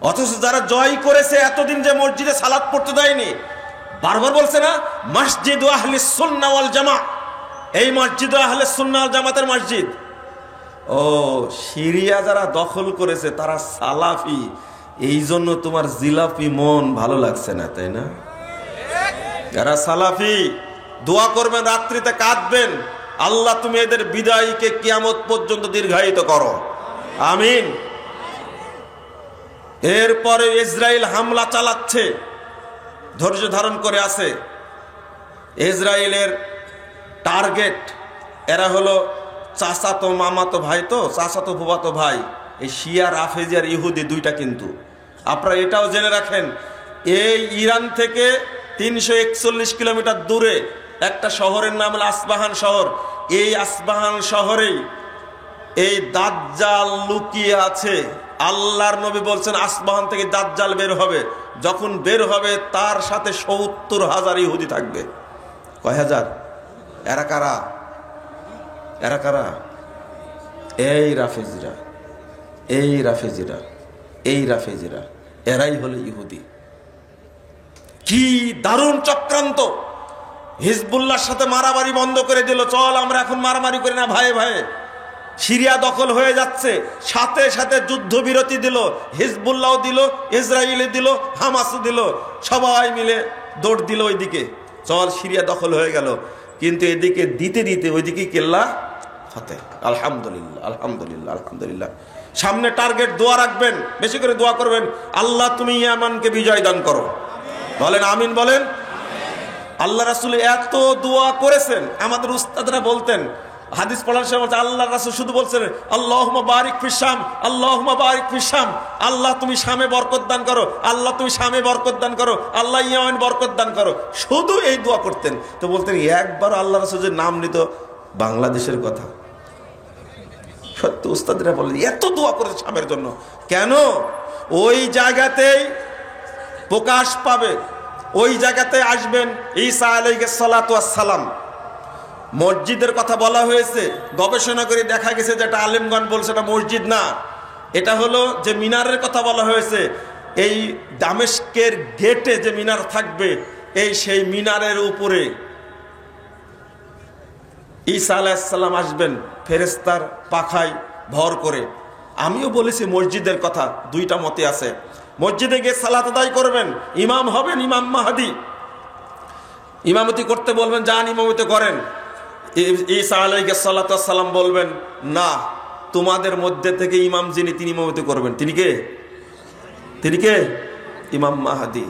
S1: অথচ যারা জয় করেছে, এতদিন যে মসজিদে সালাত পড়তে দেয়নি, বারবার বলছে না মসজিদ আহলে সুন্নাহ ওয়াল জামাত, এই মসজিদ আহলে সুন্নাহ ওয়াল জামাতের মসজিদ। ও সিরিয়া যারা দখল করেছে তারা সালাফি, এই জন্য তোমার জিলাপি মন ভালো লাগছে না, তাই না? যারা সালাফি দোয়া করবেন, রাত্রিতে কাঁদবেন, আল্লাহ তুমি এদের বিদায়কে কিয়ামত পর্যন্ত দীর্ঘায়িত করো, আমিন। এরপরে ইসরায়েল হামলা চালাচ্ছে, ধৈর্য ধারণ করে আছে। ইসরায়েলের টার্গেট এরা হলো চাচাতো মামাতো ভাই, তো চাচাতো ফুফাতো ভাই, এই শিয়া রাফেজি আর ইহুদি দুইটা। কিন্তু আপনারা এটাও জেনে রাখেন, এই ইরান থেকে 341 কিলোমিটার দূরে একটা শহরের নাম হলো আসবাহান শহর। এই আসবাহান শহরেই এই দাজ্জাল লুকিয়ে আছে। আল্লাহর নবী বলছেন আসবাহান থেকে দাজ্জাল বের হবে, যখন বের হবে তার সাথে 70,000 ইহুদি থাকবে। কয় হাজার? এরা কারা? এরা কারা? এই রাফেজিরা, এই রাফেজিরা, এই রাফেজিরা, এরাই হলো ইহুদি। কি দারুণ চক্রান্ত! হিজবুল্লাহর সাথে মারামারি বন্ধ করে দিল, চল আমরা এখন মারামারি করি না ভাই ভাই। সিরিয়া দখল হয়ে যাচ্ছে, সাথে সাথে যুদ্ধবিরতি দিল, হিজবুল্লাহ দিল, ইসরায়েল দিল, হামাস দিল, সবাই মিলে দৌড় দিল ওইদিকে, চল সিরিয়া দখল হয়ে গেল। কিন্তু এদিকে দিতে দিতে ওইদিকে কেল্লা ফতে। আলহামদুলিল্লাহ আলহামদুলিল্লাহ আলহামদুলিল্লাহ। সামনে টার্গেট দোয়া রাখবেন, বেশি করে দোয়া করবেন, আল্লাহ তুমি ইয়ামানকে বিজয় দান করো। বলেন আমিন বলেন। আল্লাহ রাসূল এত দোয়া করেছেন, আমাদের উস্তাদরা বলতেন, হাদিস পড়ার সময় বলছে আল্লাহ রাসূল শুধু বলছেন আল্লাহুম্মা বারিক ফিশ শাম, আল্লাহুম্মা বারিক ফিশ শাম, আল্লাহ তুমি শামে বরকত দান করো, আল্লাহ তুমি শামে বরকত দান করো, আল্লাহ ইয়ামান বরকত দান করো, শুধু এই দোয়া করতেন। তো বলতেন একবার আল্লাহ রাসূল যে নাম নিত বাংলাদেশের কথা। সত্য উস্তাদরা বলেন এত দোয়া করে শামের জন্য কেন? ওই জায়গাতেই প্রকাশ পাবে, ওই জায়গাতে আসবেন ঈসা আলাইহিস সালাতু ওয়াস সালাম। মসজিদের কথা বলা হয়েছে, গবেষণা করে দেখা গেছে যে এটা আলেমগণ বলছে এটা মসজিদ না, এটা হলো যে মিনারের কথা বলা হয়েছে, এই দামেস্কের গেটে যে মিনার থাকবে, এই সেই মিনারের উপরে ঈসা আলাইহিস সালাম আসবেন ফেরেশতার পাখায় ভর করে। আমিও বলেছি মসজিদের কথা, দুইটা মতে আছে। মসজিদে গিয়ে সালাত আদায় করবেন, ইমাম হবেন ইমাম মাহদি, ইমামতি করতে বলবেন, যান ইমামতি করেন। ঈসা আলাইহিস সালাতু ওয়াস সালাম বলবেন না, তোমাদের মধ্যে থেকে ইমাম যিনি তিনি ইমামতি করবেন। তিনি কে? তিনি কে? ইমাম মাহদি।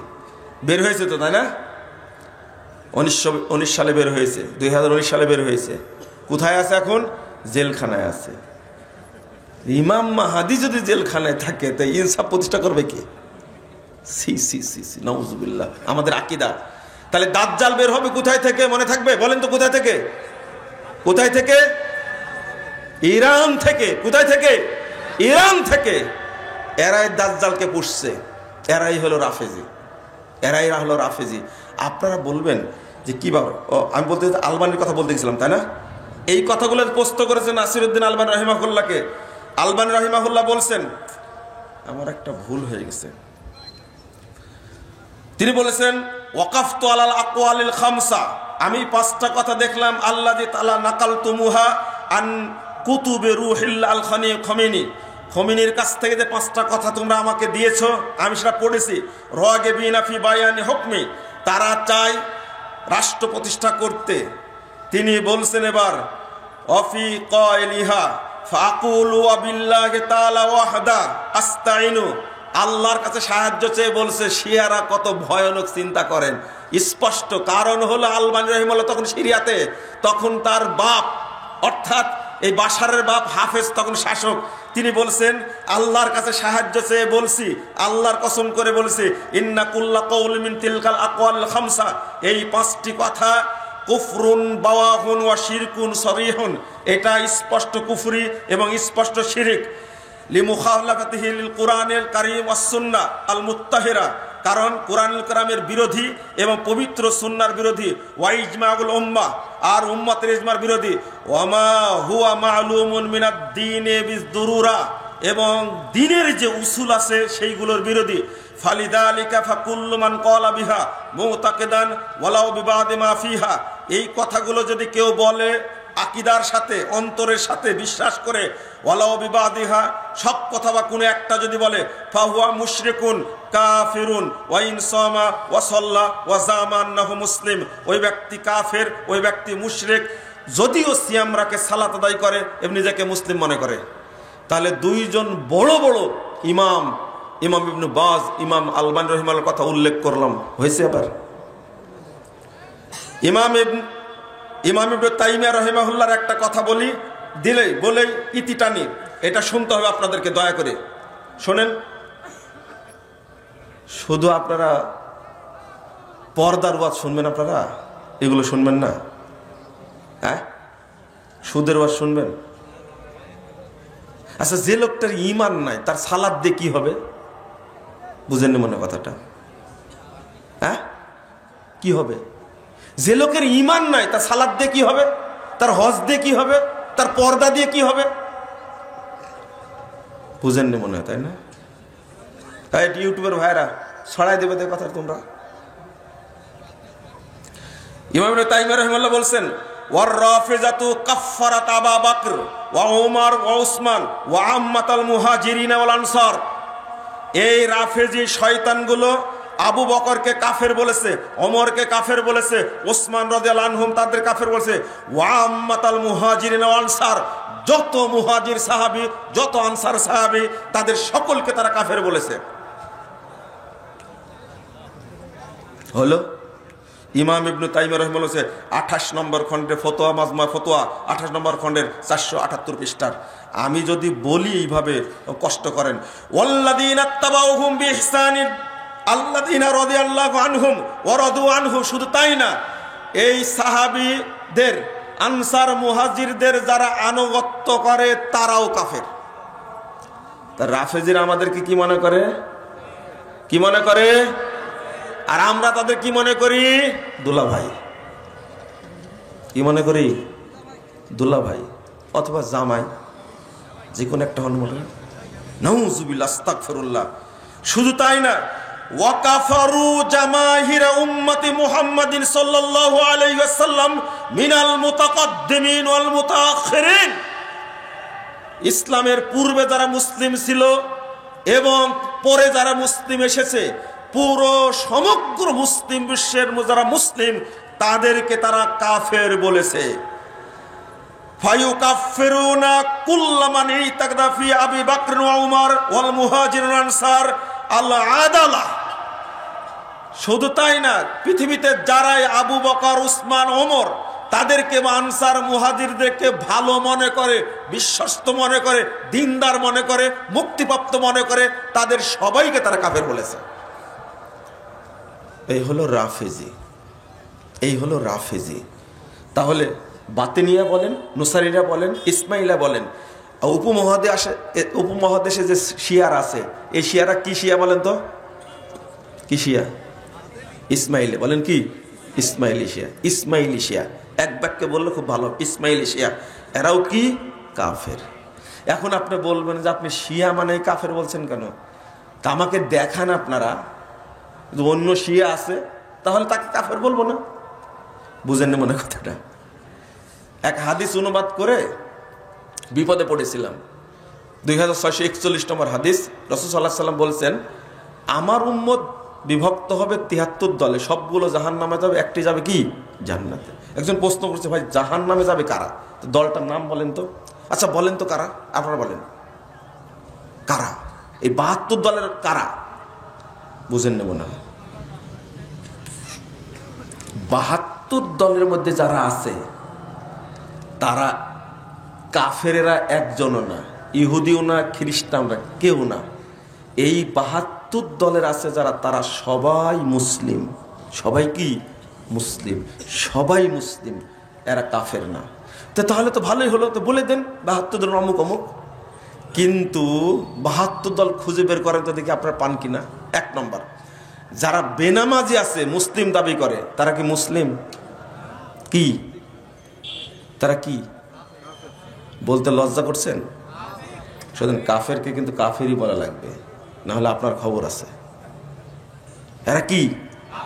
S1: বের হয়েছে তো, তাই না? 1919 সালে বের হয়েছে, 2019 সালে বের হয়েছে। কোথায় আছে এখন? জেলখানায় আছে। ইমাম মাহদি যদি জেলখানায় থাকে তো ইনসাফ প্রতিষ্ঠা করবে কে? সি সি সি সি নাউজুবিল্লাহ। আমাদের আকীদা। তাহলে দাজ্জাল বের হবে কোথায় থেকে? মনে থাকবে? বলেন তো কোথায় থেকে? কোথায় থেকে? ইরান থেকে। কোথায় থেকে? ইরান থেকে। এরাই দাজ্জালকে পুষছে, এরাই হলো রাফেজি, এরাই হলো রাফেজি। আপনারা বলবেন যে কিভাবে? আমি বলতে আলবানির কথা বলতে গেছিলাম, তাই না? এই কথাগুলো প্রশ্ন করেছেন নাসিরউদ্দিন আলবানী রাহিমাহুল্লাহকে। আলবানী রাহিমাহুল্লাহ বলছেন আমার একটা ভুল হয়ে গেছে। তিনি বলেছেন ওয়াকাফতু আলাল আকওয়ালিল খামসা, আমি পাঁচটা কথা দেখলাম আল্লাযী তাআলা নাকালতুমুহা আন কুতুবে রুহিল আল খমিনি, খমিনির কাছ থেকে যে পাঁচটা কথা তোমরা আমাকে দিয়েছো আমি সেটা পড়েছি। রাগিবিনা ফি বায়ানি হুকমি, তারা চায় রাষ্ট্র প্রতিষ্ঠা করতে। তিনি বলছেন এবার অফি কাইলিহা ফাকুলু বিল্লাহি তাআলা ওয়াহদা আস্তাইনু, আল্লাহর কাছে সাহায্য চেয়ে বলছে। শিয়ারা কত ভয়ানক চিন্তা করেন, স্পষ্ট কারণ হলো আলবানী রাহিমাহুল্লাহ তখন সিরিয়াতে, তখন তার বাপ অর্থাৎ এই বাশারের বাপ হাফেজ তখন শাসক। তিনি বলছেন আল্লাহর কাছে সাহায্য চেয়ে বলছি, আল্লাহর কসম করে বলছি ইন্না কুল্লা কওলি মিন তিলকাল আকওয়াল খামসা, এই পাঁচটি কথা কুফরুন বাওয়াহুন ওয়া শিরকুন সরিহুন, এটা স্পষ্ট কুফরি এবং স্পষ্ট শিরক। লিমুখালাফাতিহি লিল কুরআনিল কারীম ওয়াস সুন্নাহ আল মুত্তাহিরা, কারণ কুরআনুল কারীমের বিরোধী এবং পবিত্র সুন্নাহর বিরোধী। ওয়া ইজমাউল উম্মাহ, আর উম্মতের ইজমার বিরোধী। ওয়ামা হুয়া মা'লুমুন মিনাদ দ্বীনি বিযদুরুরা, এবং দ্বীনের যে উসুল আছে সেইগুলোর বিরোধী। ফালিদালিকা ফাকুল্লু মান ক্বালা বিহা মুতাকিদান ওয়ালাউ বিবাদি মা ফিহা, এই কথাগুলো যদি কেউ বলে আকীদার সাথে অন্তরের সাথে বিশ্বাস করে, ওয়ালাউ বিবাদিহা, সব কথা বা কোনো একটা যদি বলে, ফাহুয়া মুশরিকুন কাফিরুন ওয়া ইন সামা ওয়া সাল্লা ওয়া জামা আন্নাহু মুসলিম, ওই ব্যক্তি কাফের, ওই ব্যক্তি মুশরিক, যদিও সিয়াম রাখে সালাত আদায় করে এবং নিজেকে মুসলিম মনে করে। তাহলে দুইজন বড় বড় ইমাম, ইমাম ইবনে বাজ, ইমাম আলবানী রাহিমাহুল্লাহর কথা উল্লেখ করলাম, হয়েছে। আবার ইমাম ইবনে তাইমিয়া রাহিমাহুল্লাহর একটা কথা বলি, বলেই ইতি টানি, এটা শুনতে হবে আপনাদেরকে, দয়া করে শোনেন। শুধু আপনারা পর্দার ওয়াজ শুনবেন, আপনারা এগুলো শুনবেন না, হ্যাঁ? সুদের ওয়াজ শুনবেন? আচ্ছা, যে লোকটার ঈমান নাই তার সালাত দিয়ে কি হবে? বুঝেননি মনে কথাটা? হ্যাঁ, কি হবে? যে লোকের ঈমান নাই তার সালাত দিয়ে কি হবে? তার হজ দিয়ে কি হবে? তার পর্দা দিয়ে কি হবে? বুঝেননি মনে হয়, তাই না? ইউটিউবের ভাইরা ছড়াই দেবে কথা তোমরা। ইমাম ইবনে তাইমিয়া রাহিমাহুল্লাহ বলছেন, ওয়ার রাফিজাতু কাফফারাত আবু বকর ওয়া উমর ওয়া উসমান ওয়া আম্মাতাল মুহাজিরিন ওয়াল আনসার। এই রাফেজি শয়তানগুলো আবু বকরকে কাফের বলেছে, ওমরকে কাফের বলেছে, ওসমান রাদিয়াল্লাহু আনহুম তাদের কাফের বলেছে, ওয়া আম্মাতাল মুহাজিরিন ওয়াল আনসার, যত মুহাজির সাহাবী যত আনসার সাহাবী তাদের সকলকে তারা কাফের বলেছে। হলো ইমাম ইবনে তাইমিয়া রাহিমাহুল্লাহ 28 নম্বর খণ্ডের ফতোয়া, মাজমা ফতোয়া 28 নম্বর খণ্ডের 478 পৃষ্ঠার। আমি যদি বলি এইভাবে কষ্ট করেন, ওয়াল্লাযীনা তাবাউহুম বিইহসানিন আল্লাযীনা রাদিয়াল্লাহু আনহুম ওয়া রাদু আনহু। শুধু তাই না, এই সাহাবীদের আনসার মুহাজিরদের যারা আনুগত্য করে তারাও কাফের। তার রাফেজিরা আমাদেরকে কি মনে করে? কি মনে করে? আর আমরা তাদের কি মনে করি? দুলাভাই। কি মনে করি? দুলাভাই অথবা জামাই, যে কোনো একটা হন বলে। নাউযুবিল্লাহ, আস্তাগফিরুল্লাহ। শুধু তাই না, ওয়াকাফারু জামাহিরা উম্মতি মুহাম্মাদিন সাল্লাল্লাহু আলাইহি ওয়াসাল্লাম মিনাল মুতাকাদ্দিমিন ওয়াল মুতাআখিরিন। ইসলামের পূর্বে যারা মুসলিম ছিল এবং পরে যারা মুসলিম এসেছে, পুরো সমগ্র মুসলিম বিশ্বের যারা মুসলিম তাদেরকে তারা কাফের বলেছে। ফায়ুকাফিরুনা কুল্লামান ইতাকদা ফি আবি বকর ওয়া উমর ওয়াল মুহাজিরিন আনসার আল আদালা। শুধু তাই না, পৃথিবীতে যারাই আবু বকর, উসমান, ওমর তাদেরকে আনসার মুহাজিরদেরকে ভালো মনে করে, বিশ্বস্ত মনে করে, দিনদার মনে করে, মুক্তিপ্রাপ্ত মনে করে, তাদের সবাইকে তারা কাফের বলেছে। এই হলো রাফেজি, এই হলো রাফেজি। তাহলে বাতিনিয়া বলেন, নুসারিরা বলেন, ইসমাইলা বলেন, উপমহাদেশে যে শিয়ার আছে, এই শিয়ারা কি শিয়া বলেন তো? কি শিয়া? ইসমাইলি বলেন। কি? ইসমাইলি শিয়া। ইসমাইলি শিয়া এক বাক্যে বললে খুব ভালো, ইসমাইলি শিয়া। এরাও কি? কাফের। এখন আপনি বলবেন যে আপনি শিয়া মানে কাফের বলছেন কেন? তা আমাকে দেখান আপনারা অন্য শিয়া আছে, তাহলে তাকে কাফের বলবো না। বুঝেন না মনে কথাটা? এক হাদিস অনুবাদ করে বিপদে পড়েছিলাম। 2641 নম্বর হাদিস। রাসূল সাল্লাল্লাহু আলাইহি ওয়াসাল্লাম বলছেন, আমার উম্মত বিভক্ত হবে 73 দলে, সবগুলো জাহান্নামে যাবে, একটি যাবে কি? জান্নাতে। একজন প্রশ্ন করছে, ভাই জাহান্নামে যাবে কারা? তো দলটার নাম বলেন তো। আচ্ছা বলেন তো কারা, আপনারা বলেন কারা এই 72 দলের কারা? বুঝেন না মনে হয়? 72 দলের মধ্যে যারা আছে তারা কাফেরেরা একজনও না, ইহুদিও না, খ্রিস্টানরা কেউ না। এই 72 দলের আছে যারা, তারা সবাই মুসলিম। সবাই কি? মুসলিম। সবাই মুসলিম, এরা কাফের না। তো তাহলে তো ভালোই হলো, তো বলে দেন 72 দল অমুক অমুক। কিন্তু 72 দল খুঁজে বের করেন তো দেখি আপনারা পান কিনা। 1 নম্বর, যারা বেনামাজি আছে, মুসলিম দাবি করে, তারা কি মুসলিম? কি? তারা কি? বলতে লজ্জা করছেন? সুতরাং কাফেরকে কিন্তু কাফেরই বলা লাগবে, না হলে আপনার খবর আছে। এরা কি?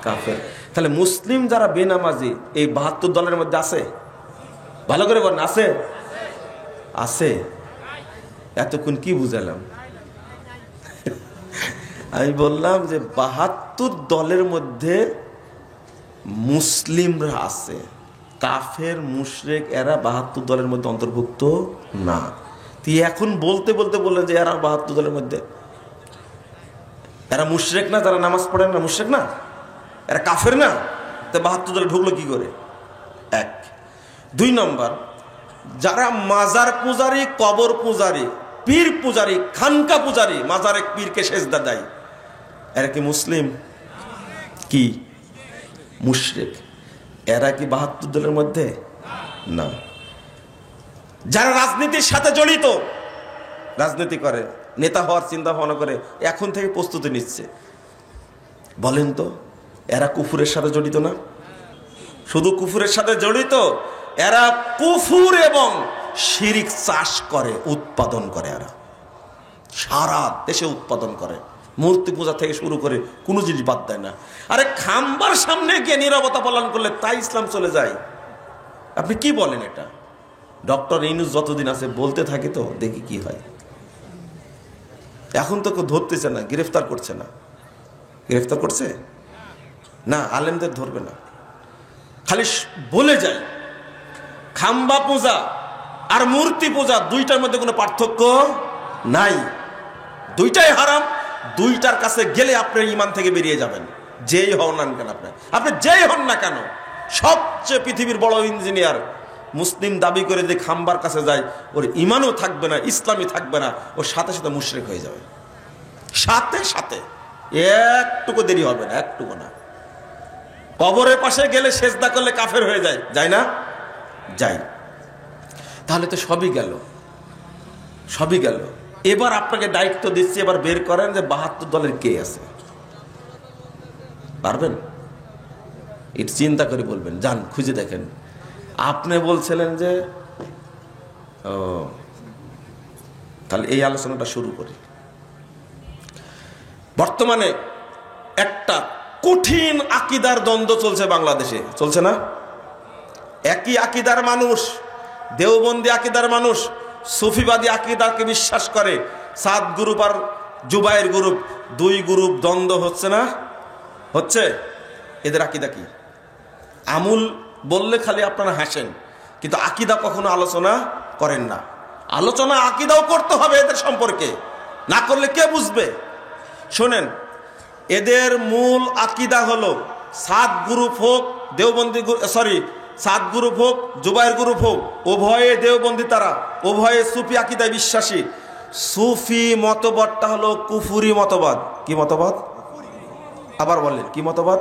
S1: কাফের। তাহলে মুসলিম যারা বেনামাজি এই 72 দলের মধ্যে আছে? ভালো করে বলেন, আছে? আছে। এতক্ষণ কি বুঝালাম? আমি বললাম যে 72 দলের মধ্যে মুসলিমরা আছে, কাফের মুশরিক এরা 72 দলের মধ্যে অন্তর্ভুক্ত না। তুই এখন বলতে বলতে বললেন যে এরা 72 দলের মধ্যে। এরা মুশরিক না? যারা নামাজ পড়েন না মুশরিক না? এরা কাফের না? তো 72 দলে ঢুকলো কি করে? 1। 2 নম্বর, যারা মাজার পূজারী, কবর পূজারী, পীর পূজারী, খানকা পূজারী, মাজারে পীরকে সেজদা দেয়, এরা কি মুসলিম? কি? মুশরিক। এরা কি 72 দলের মধ্যে? না। যারা রাজনীতির সাথে জড়িত, রাজনীতি করে, নেতা হওয়ার চিন্তা ভাবনা করে, এখন থেকে প্রস্তুতি নিচ্ছে, বলেন তো এরা কুফুরের সাথে জড়িত না? শুধু কুফুরের সাথে জড়িত, এরা কুফুর এবং শিরিক চাষ করে, উৎপাদন করে। এরা সারা দেশে উৎপাদন করে, মূর্তি পূজা থেকে শুরু করে কোনো জিনিস বাদ দেয় না। আরে খাম্বার সামনে গিয়ে নীরবতা পালন করলে তাই ইসলাম চলে যায়। আপনি কি বলেন এটা? ডক্টর ইউনূস যতদিন আছে বলতে থাকে তো দেখি কি হয়। এখন তো কেউ ধরতেছে না, গ্রেফতার করছে না। গ্রেফতার করছে না, আলেমদের ধরবে না, খালি বলে যায়। খাম্বা পূজা আর মূর্তি পূজা দুইটার মধ্যে কোনো পার্থক্য নাই, দুইটাই হারাম। দুইটার কাছে গেলে আপনার ঈমান থেকে বেরিয়ে যাবেন, যেই হন না কেন। আপনি যেই হন না কেন, সবচেয়ে পৃথিবীর বড় ইঞ্জিনিয়ার মুসলিম দাবি করে যে খাম্বার কাছে যায়, ওর ঈমানও থাকবে না, ইসলামই থাকবে না, ওর সাথে সাথে মুশরিক হয়ে যাবে, সাথে সাথে। একটুকু দেরি হবে না, একটুকু না। কবরের পাশে গেলে সেজদা করলে কাফের হয়ে যায়, যায় না? যাই। তাহলে তো সবই গেল, সবই গেল। এবার আপনাকে দায়িত্ব দিচ্ছি, এবার বের করেন যে ৭২ দলের কে আছে। পারবেন? একটু চিন্তা করে বলবেন, যান খুঁজে দেখেন। আপনি বলছিলেন যে ও, তাহলে এই আলোচনাটা শুরু করি। বর্তমানে একটা কঠিন আকীদার দ্বন্দ্ব চলছে বাংলাদেশে, চলছে না? একই আকীদার মানুষ, দেওবন্দি আকীদার মানুষ সুফিবাদী আকীদাকে বিশ্বাস করে। সাদ গ্রুপ আর জুবায়ের গ্রুপ, দুই গ্রুপ দ্বন্দ্ব হচ্ছে না? হচ্ছে। এদের আকীদা কি? আমূল বললে খালি আপনারা হাসেন, কিন্তু আকীদা কখনো আলোচনা করেন না। আলোচনা আকীদাও করতে হবে এদের সম্পর্কে, না করলে কে বুঝবে? শোনেন, এদের মূল আকীদা হলো সাদ গ্রুপ হোক, দেওবন্দি সাদ গ্রুপ হোক, জুবায়ের গ্রুপ হোক, উভয়ে দেওবন্দি, তারা উভয়ে সুফি আকীদায় বিশ্বাসী। সুফি মতবাদটা হলো কুফুরি মতবাদ। কি মতবাদ? আবার বলেন, কি মতবাদ?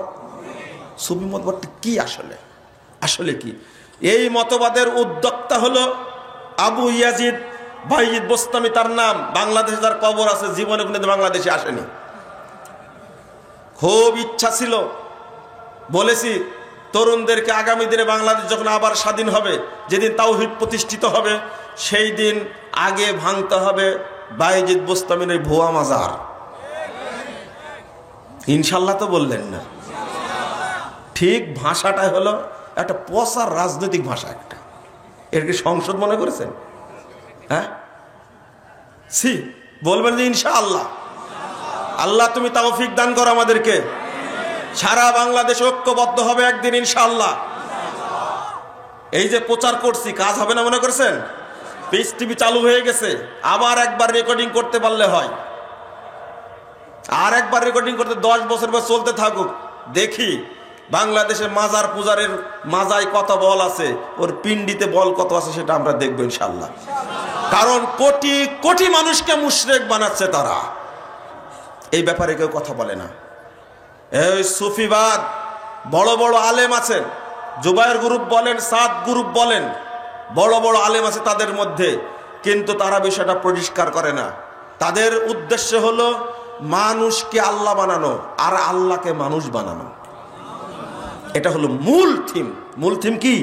S1: সুফি মতবাদটা কি আসলে? আসলে কি? এই মতবাদের উদ্যোক্তা হলো আবু ইয়াজিদ বাইজিদ বোস্তামি, তার নাম। বাংলাদেশে তার কবর আছে, জীবনে কোনোদিন বাংলাদেশে আসেনি। খুব ইচ্ছা ছিল, বলেছি তরুণদেরকে, আগামী দিনে বাংলাদেশ যখন আবার স্বাধীন হবে, যেদিন তাওহীদ প্রতিষ্ঠিত হবে, সেই দিন আগে ভাঙতে হবে বাইজিদ বোস্তামির এই ভুয়া মাজার। ইনশাল্লাহ তো বললেন না? ঠিক ভাষাটাই হলো একটা পচার রাজনৈতিক ভাষা। একটা এর কি সংসদ মনে করেছেন? হ্যাঁ, সি বলবেন যে ইনশাআল্লাহ। আল্লাহ তুমি তৌফিক দান করো আমাদেরকে। সারা বাংলাদেশ ঐক্যবদ্ধ হবে একদিন ইনশাআল্লাহ। এই যে প্রচার করছি, কাজ হবে না মনে করছেন? পিস টিভি চালু হয়ে গেছে, আবার একবার রেকর্ডিং করতে পারলে হয়। আর একবার রেকর্ডিং করতে 10 বছর পর চলতে থাকুক, দেখি বাংলাদেশে মাজার পূজারের মাজায় কত বল আছে, ওর পিন্ডিতে বল কত আছে, সেটা আমরা দেখবো ইনশাআল্লাহ। কারণ কোটি কোটি মানুষকে মুশরিক বানাচ্ছে তারা। এই ব্যাপারে কেউ কথা বলে না। এই সুফিবাদ, বড় বড় আলেম আছেন, জুবায়ের গ্রুপ বলেন, সাদ গ্রুপ বলেন, বড় বড় আলেম আছে তাদের মধ্যে, কিন্তু তারা বিষয়টা পরিষ্কার করে না। তাদের উদ্দেশ্য হলো মানুষকে আল্লাহ বানানো আর আল্লাহকে মানুষ বানানো। এটা হলো মূল থিম। মূল থিম কি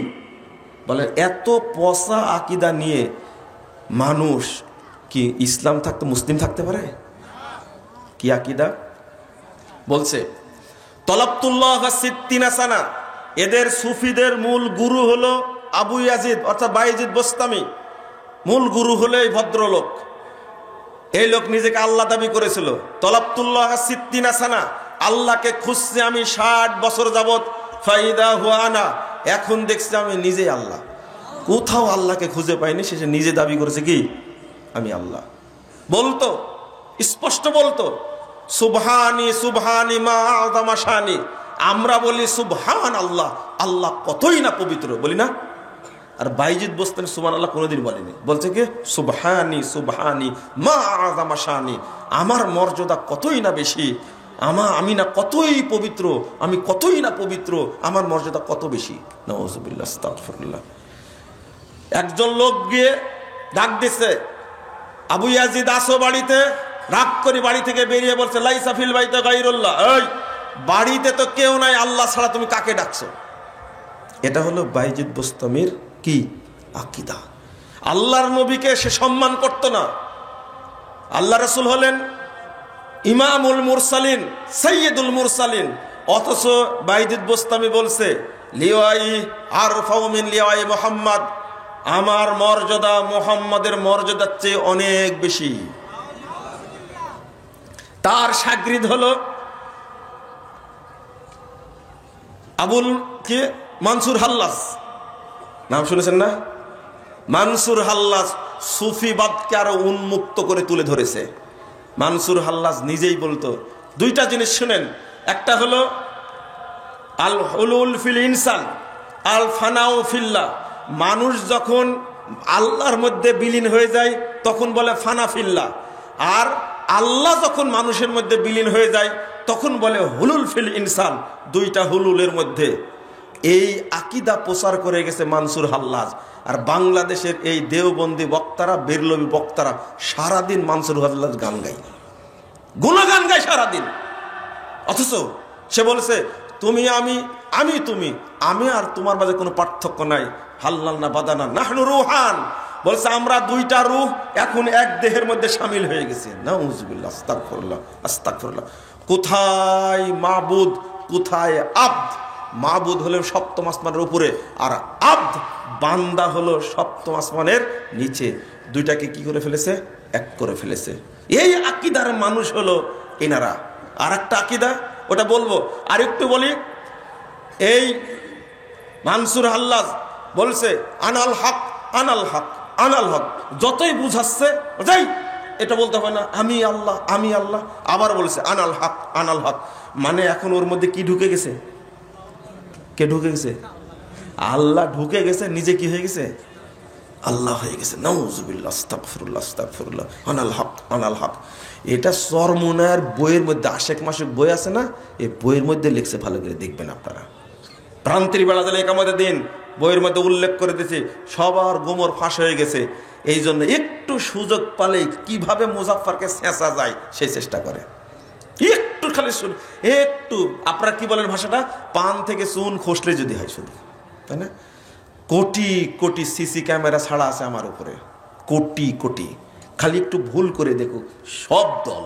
S1: বলে? এত পচা আকীদা নিয়ে মানুষ কি ইসলাম থাকতে মুসলিম থাকতে পারে? কি আকীদা বলছে? তলাবতুল্লাহ সিত্তিনা সানা। এদের সুফিদের মূল গুরু হলো আবু ইয়াজিদ অর্থাৎ বাইজিদ বোস্তামি। মূল গুরু হলো এই ভদ্রলোক। এই লোক নিজেকে আল্লাহ দাবি করেছিল। তলাবতুল্লাহ সিত্তিনা সানা, আল্লাহকে খুঁজছি আমি 60 বছর যাবত। ফাইদা হুয়ানা, এখন দেখছি আমি নিজেই আল্লাহ। কোথাও আল্লাহকে খুঁজে পাইনি, শেষে নিজে দাবি করেছে কি আমি আল্লাহ। বলতো, স্পষ্ট বলতো, সুবহানি সুবহানি মা আযমা শানি। আমরা বলি সুবহান আল্লাহ, আল্লাহ কতই না পবিত্র, বলি না? আর বাইজিদ বোস্তামি সুবহানাল্লাহ কোনোদিন বলেনি, বলছে কি সুবহানি সুবহানি মা আযমা শানি, আমার মর্যাদা কতই না বেশি, আমি না কতই পবিত্র, আমি কতই না পবিত্র, আমার মর্যাদা কত বেশি। নাউযুবিল্লাহ, আস্তাগফিরুল্লাহ। একজন লোক গিয়ে ডাক দিছে, আবু ইয়াজিদ আসো বাড়িতে। রাগ করে বাড়ি থেকে বেরিয়ে বলছে, লাইসা ফিল বাইতি গায়রুল্লাহ, এই বাড়িতে তো কেউ নাই, আল্লাহ ছাড়া তুমি কাকে ডাকছো? এটা হলো বাইজিদ বোস্তামির কি আকীদা। আল্লাহর নবীকে সে সম্মান করত না। আল্লাহ রাসূল হলেন ইমামুল মুরসালিন, সৈয়দুল মুরসালিন, অথচ বাইদুল বোস্তামি বলছে লিওয়াই আরফাউ মিন লিওয়াই মুহাম্মদ, আমার মর্যাদা মুহাম্মাদের মর্যাদার চেয়ে অনেক বেশি। তার শাগরিদ হলো আবুল কে মানসুর হাল্লাজ, নাম শুনেছেন না? মানসুর হাল্লাজ সুফিবাদকে আরো উন্মুক্ত করে তুলে ধরেছে। মানসুর হাল্লাজ নিজেই বলতো, দুইটা জিনিস শুনেন, একটা হলো আল হুলুল ফিল ইনসান আল ফানাউ ফিল্লাহ, মানুষ যখন আল্লাহর মধ্যে বিলীন হয়ে যায় তখন বলে ফানা ফিল্লাহ, আর আল্লাহ যখন মানুষের মধ্যে বিলীন হয়ে যায় তখন বলে হুলুল ফিল ইনসান, দুইটা হুলুলের মধ্যে। এই আকীদা প্রচার করে গেছে মানসুর হাল্লাজ। আর বাংলাদেশের এই দেওবন্দি বক্তারা, বেরলভী বক্তারা সারাদিন মানসুর হাল্লাজ গান গায়, গুণগান গায় সারাদিন। অথচ সে বলেছে তুমি আমি, আমি তুমি, আমি আর তোমার মাঝে কোনো পার্থক্য নাই, হাল্লাল না বাদানা নাহনু রুহান, বলছে আমরা দুইটা রূহ এখন এক দেহের মধ্যে শামিল হয়ে গেছে। নাউজুবিল্লাহ, আস্তাগফিরুল্লাহ, আস্তাগফিরুল্লাহ। কোথায় মাবুদ, কোথায় আব্দ? মাবুদ হলেন সপ্তম আসমানের উপরে, আর আব্দ বান্দা হলো সপ্তম আসমানের নিচে। দুইটাকে কি করে ফেলেছে? এক করে ফেলেছে। এই আকীদার মানুষ হলো এনারা। আর একটা আকীদা, ওটা বলবো, আর একটু বলি। এই মানসুর হাল্লাজ বলছে আনাল হক, আনাল হক, আনাল হক, যতই বুঝাচ্ছে যাই এটা বলতে হয় না, আমি আল্লাহ, আমি আল্লাহ। আবার বলছে আনাল হক, আনাল হক, মানে এখন ওর মধ্যে কি ঢুকে গেছে? কে ঢুকে গেছে? আল্লাহ ঢুকে গেছে, নিজে কি হয়ে গেছে? আল্লাহ হয়ে গেছে। নাউজুবিল্লাহ, আস্তাগফিরুল্লাহ, আস্তাগফিরুল্লাহ, আনাল হক, আনাল হক। এটা চরমোনায়ের বইয়ের মধ্যে, আশেক মাসেক বই আছে না, এই বইয়ের মধ্যে লিখছে, ভালো করে দেখবেন আপনারা। ভ্রান্তির বেলা দিলে একামতের দিন বইয়ের মধ্যে উল্লেখ করে দিয়েছে, সবার গোমর ফাঁস হয়ে গেছে। এই জন্য একটু সুযোগ পালেই কিভাবে মুজাফফরকে ছেঁচা যায় সেই চেষ্টা করে। একটু খালি শুন, একটু আপনারা কি বলেন ভাষাটা, পান থেকে চুন খসলে যদি হয় শুধু, তাই না? কোটি কোটি সিসি ক্যামেরা ছাড়া আছে আমার উপরে, কোটি কোটি। খালি একটু ভুল করে দেখুক, সব দল,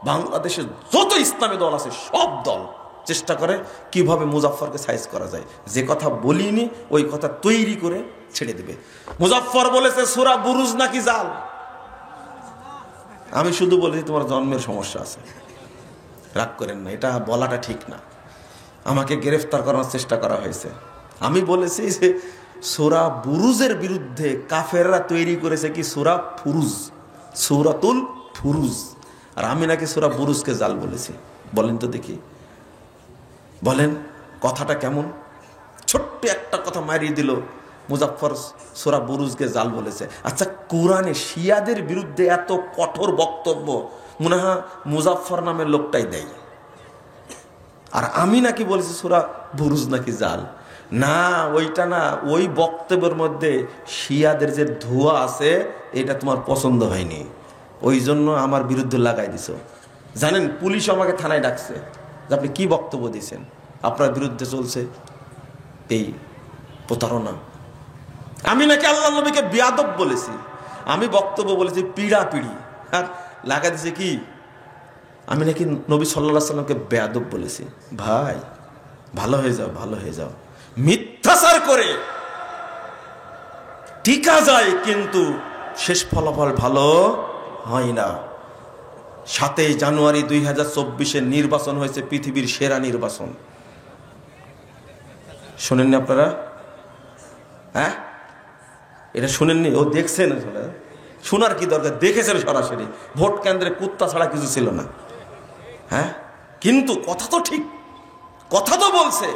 S1: বাংলাদেশের যত ইসলামী দল আছে সব দল চেষ্টা করে কিভাবে মুজাফফরকে সাইজ করা যায়। যে কথা বলিনি ওই কথা তৈরি করে ছেড়ে দেবে। মুজাফফর বলেছে সূরা বুরুজ নাকি জাল। আমি শুধু বলেছি তোমার জন্মের সমস্যা আছে, রাগ করেন না, এটা বলাটা ঠিক না। আমাকে গ্রেফতার করার চেষ্টা করা হয়েছে। আমি বলেছি যে সূরা বুরুজের বিরুদ্ধে কাফেররা তৈরি করেছে কি সূরা ফুরুজ, সূরাতুল ফুরুজ, আর আমি নাকি সূরা বুরুজকে জাল বলেছি। বলেন তো দেখি, বলেন কথাটা কেমন? ছোট্ট একটা কথা মারিয়ে দিল, মুজাফফর সূরা বুরুজকে জাল বলেছে। আচ্ছা, কোরআনে শিয়াদের বিরুদ্ধে এত কঠোর বক্তব্য মনে হয় মুজাফফর নামের লোকটাই দেয়, আর আমি নাকি বলেছি সূরা বুরুজ নাকি জাল। না, ওইটা না, ওই বক্তব্যের মধ্যে শিয়াদের যে ধোঁয়া আছে এটা তোমার পছন্দ হয়নি, ওই জন্য আমার বিরুদ্ধে লাগাই দিছো। জানেন, পুলিশ আমাকে থানায় ডাকছে যে আপনি কি বক্তব্য দিয়েছেন, আপনার বিরুদ্ধে চলছে এই প্রতারণা। আমি নাকি আল্লাহ নবীকে বেয়াদব বলেছি, আমি বক্তব্য বলেছি পিড়াপিড়ি, আর লাগাই দিছে কি আমি নাকি নবী সাল্লাল্লাহু আলাইহি সাল্লামকে বেয়াদব বলেছি। ভাই ভালো হয়ে যাও, ভালো হয়ে যাও। মিথ্যাচার করে টিকা যায় কিন্তু শেষ ফলাফল ভালো হয় না। 7 জানুয়ারি 2024 নির্বাচন হয়েছে পৃথিবীর সেরা নির্বাচন। শোনেননি আপনারা? হ্যাঁ, এটা শুনেননি? ও দেখছেন, শোনার কি দরকার, দেখেছেন সরাসরি। ভোট কেন্দ্রে কুত্তা ছাড়া কিছু ছিল না। হ্যাঁ, কিন্তু কথা তো ঠিক, কথা তো বলছে।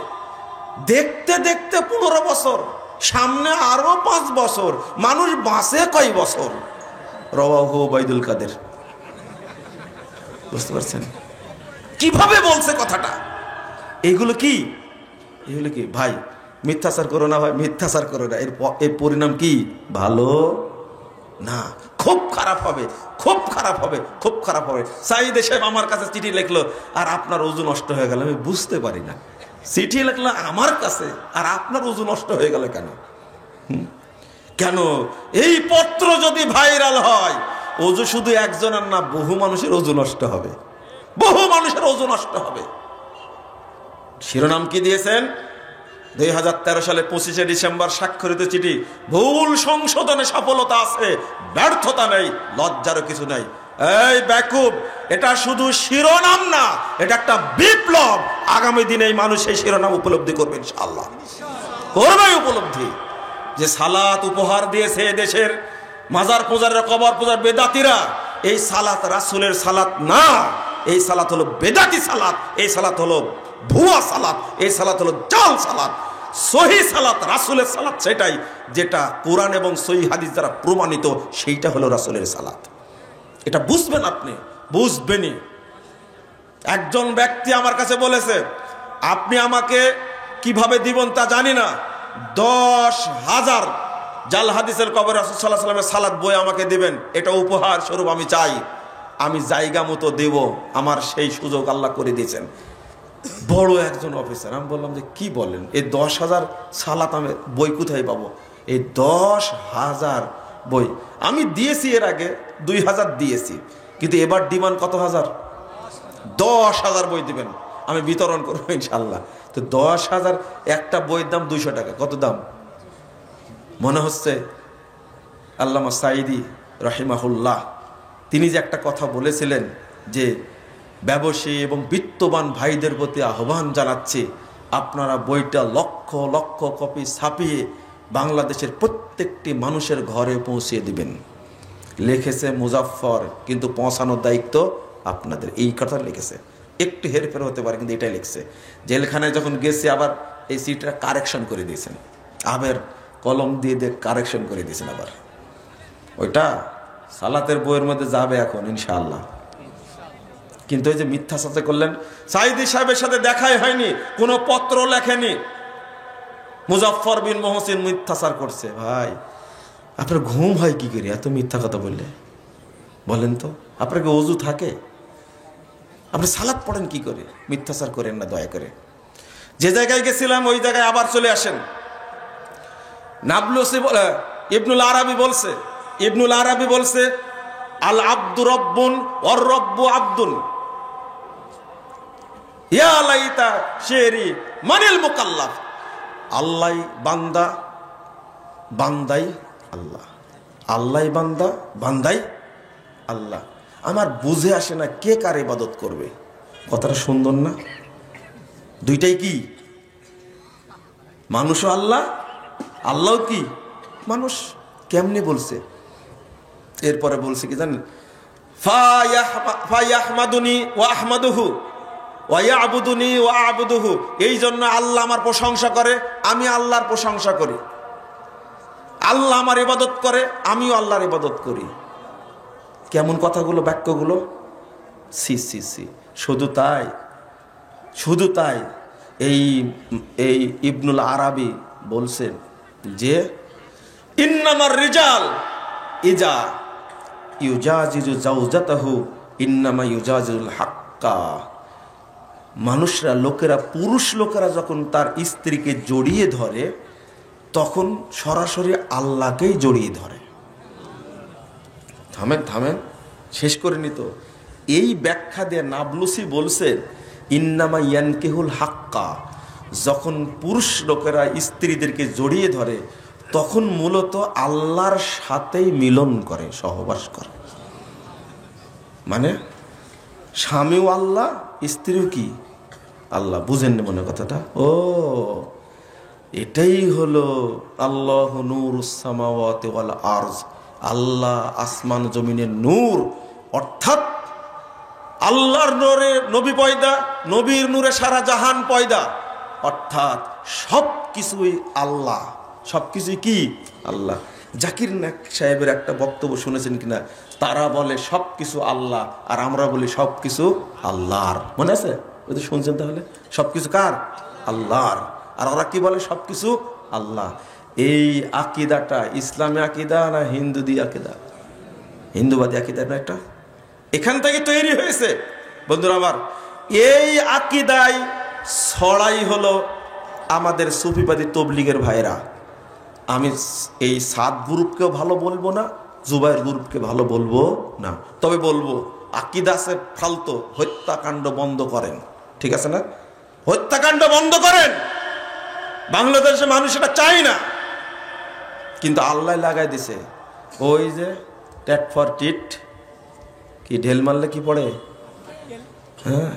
S1: দেখতে দেখতে 15 বছর, সামনে আরো 5 বছর, মানুষ বাঁচে কয় বছর? রাওয়াহু ওবাইদুল কাদের। বুঝতে পারছেন কিভাবে বলছে কথাটা? এইগুলো কি, এগুলো কি ভাই? মিথ্যাচার করো না ভাই, মিথ্যাচার করো না, এর পরিণাম কি? ভালো না, খুব খারাপ হবে, খুব খারাপ হবে, খুব খারাপ হবে। সাইদ সাহেব আমার কাছে চিঠি লিখলো, আর আপনার ওযু নষ্ট হয়ে গেল। আমি বুঝতে পারি না, চিঠি লিখলো আমার কাছে, আর আপনার ওযু নষ্ট হয়ে গেল কেন? কেন? এই পত্র যদি ভাইরাল হয়, ওযু শুধু একজনের না, বহু মানুষের ওযু নষ্ট হবে। বহু মানুষের ওজন নষ্ট হবে। শিরোনাম কি দিয়েছেন? 2013 সালে 25শে ডিসেম্বর স্বাক্ষরিত চিঠি, ভুল সংশোধনে সফলতা আছে, ব্যর্থতা নেই, লজ্জারও কিছু নাই। এই বেকুব, এটা শুধু শিরোনাম না, এটা একটা বিপ্লব। আগামী দিনে এই মানুষ এই শিরোনাম উপলব্ধি করবে ইনশাআল্লাহ, করবে উপলব্ধি যে সালাত উপহার দিয়েছে দেশের মাজার পূজার, কবর পূজার বেদাতিরা। এই সালাত রাসূলের সালাত না, এই সালাত হলো বেদাতি সালাত, এই সালাত হলো ভুয়া সালাত, এই সালাত হলো জাল সালাত। সহি সালাত রাসূলের সালাত সেটাই যেটা কোরআন এবং সহি হাদিস দ্বারা প্রমাণিত, সেইটা হলো রাসূলের সালাত। এটা বুঝবেন, আপনি বুঝবেনই। একজন ব্যক্তি আমার কাছে বলেছে, আপনি আমাকে কিভাবে দিবেন তা জানি না, 10,000 জাল হাদিসের কবর রাসূল সাল্লাল্লাহু আলাইহি ওয়াসাল্লামের সালাত বই আমাকে দিবেন, এটা উপহার স্বরূপ আমি চাই। আমি জায়গা মতো দেব, আমার সেই সুযোগ আল্লাহ করে দিয়েছেন। বড় একজন অফিসার। আমি বললাম যে কি বলেন, এই 10,000 সালাত আমি বই কোথায় পাবো? এই 10,000 বই আমি দিয়েছি, এর আগে 2,000 দিয়েছি, কিন্তু এবার ডিমান্ড কত হাজার? 10,000 বই দিবেন, আমি বিতরণ করবো ইনশাল্লাহ। তো 10,000, একটা বইয়ের দাম 200 টাকা। কত দাম? মনে হচ্ছে আল্লামা সাঈদী রাহিমাহুল্লাহ তিনি যে একটা কথা বলেছিলেন যে ব্যবসায়ী এবং বিত্তবান ভাইদের প্রতি আহ্বান জানাচ্ছে, আপনারা বইটা লক্ষ লক্ষ কপি ছাপিয়ে বাংলাদেশের প্রত্যেকটি মানুষের ঘরে পৌঁছে দিবেন। লিখেছে মুজাফফর, কিন্তু পৌঁছানোর দায়িত্ব আপনাদের। এই কথা লিখেছে, একটু হেরফের হতে পারে, কিন্তু এটাই লিখছে। জেলখানায় যখন গেছে আবার এই সিটটা কারেকশন করে দিয়েছেন, আবার কলম দিয়ে কারেকশন করে দিয়েছেন আবার। ওইটা সালাতের বইয়ের মধ্যে যাবে এখন ইনশাআল্লাহ। কিন্তু ওই যে মিথ্যা সাথে করলেন, সাঈদী সাহেবের সাথে দেখাই হয়নি, কোনো পত্র লেখেনি, মুজাফফর বিন মহসিন মিথ্যাচার করছে। ভাই, আপনার ঘুম হয় কি করে এত মিথ্যা কথা বললে? বলেন তো, আপনার কি ওযু থাকে? আপনি সালাত পড়েন কি করে? মিথ্যাচার করেন না দয়া করে। যে জায়গায় গেছিলাম ওই জায়গায় আবার চলে আসেন। নাবলুসি ইবনুল আরাবি বলছে আল আব্দু রব্বুন ওয়ার রব্বু আব্দুন, ইয়া লাইতা শেরি মানিল মুকাল্লাফ। আল্লাহ বান্দা, বান্দাই আল্লাহ, আল্লাহ বান্দা, বান্দাই আল্লাহ। আমার বুঝে আসে না কে কার ইবাদত করবে। কথাটা সুন্দর না? দুইটাই কি? মানুষও আল্লাহ, আল্লাহও কি মানুষ। কেমনে বলছে? এরপরে বলছে কি জানেন? ফায়াহমাদুনি ওয়া আহমাদুহু ওয়া ইয়াবুদুনি ওয়া আবুদুহু। এই জন্য আল্লাহ আমার প্রশংসা করে, আমি আল্লাহর প্রশংসা করি। আল্লাহ আমার ইবাদত করে, আমিও আল্লাহর ইবাদত করি। কেমন কথাগুলো, বাক্যগুলো! সি সি সি। শুধু তাই, শুধু তাই, এই ইবনুল আরাবি বলছেন যে ইন্নামার রিজাল ইজা ইউজাজিজু জাওজাতাহু ইন্নামা ইউজাজিজুল হাক্কা। মানুষরা, লোকেরা, পুরুষ লোকেরা যখন তার স্ত্রীকে জড়িয়ে ধরে তখন সরাসরি আল্লাহকেই জড়িয়ে ধরে। থামেন থামেন, শেষ করে নিত। এই ব্যাখ্যা দিয়ে নাবলুসি বলছে ইন্নামা ইয়ানকিহুল হাক্কা, যখন পুরুষ লোকেরা স্ত্রীদেরকে জড়িয়ে ধরে তখন মূলত আল্লাহর সাথেই মিলন করে, সহবাস করে। মানে স্বামীও আল্লাহ, স্ত্রীও কি আল্লাহ। বুঝেননি মনে কথাটা? ও, এটাই হলো আল্লাহু নূরুস সামাওয়াতি ওয়াল আরজ। আল্লাহ আসমান জমিনের নূর, অর্থাৎ আল্লাহর নূরে নবী পয়দা, নবীর নূরে সারা জাহান পয়দা, অর্থাৎ সব কিছুই আল্লাহ, সবকিছুই কি আল্লাহ। জাকির নায়েক সাহেবের একটা বক্তব্য শুনেছেন কিনা? তারা বলে সবকিছু আল্লাহ, আর আমরা বলি সবকিছু আল্লাহর। মনে আছে? ওই তো শুনছেন। তাহলে সবকিছু কার? আল্লাহর। আর ওরা কি বলে? সবকিছু আল্লাহ। এই আকিদাটা ইসলামী আকিদা না হিন্দুদি আকিদা? হিন্দুবাদী আকিদা না এটা? এখান থেকে তৈরি হয়েছে বন্ধুরা আমার। এই আকিদায় ছড়াই হলো আমাদের সুফিবাদী তবলিগের ভাইরা। আমি এই সাদ গ্রুপকেও ভালো বলবো না, জুবাইর গ্রুপকে ভালো বলবো না, তবে বলবো আকিদা আছে ফালতু, হত্যাকাণ্ড বন্ধ করেন। ঠিক আছে না? হত্যাকাণ্ড বন্ধ করেন। বাংলাদেশের মানুষ এটা চায় না, কিন্তু আল্লাহ লাগাই দিছে। ওই যে ট্যাট ফর টিট, কি ঢেল মারলে কি পড়ে? হ্যাঁ,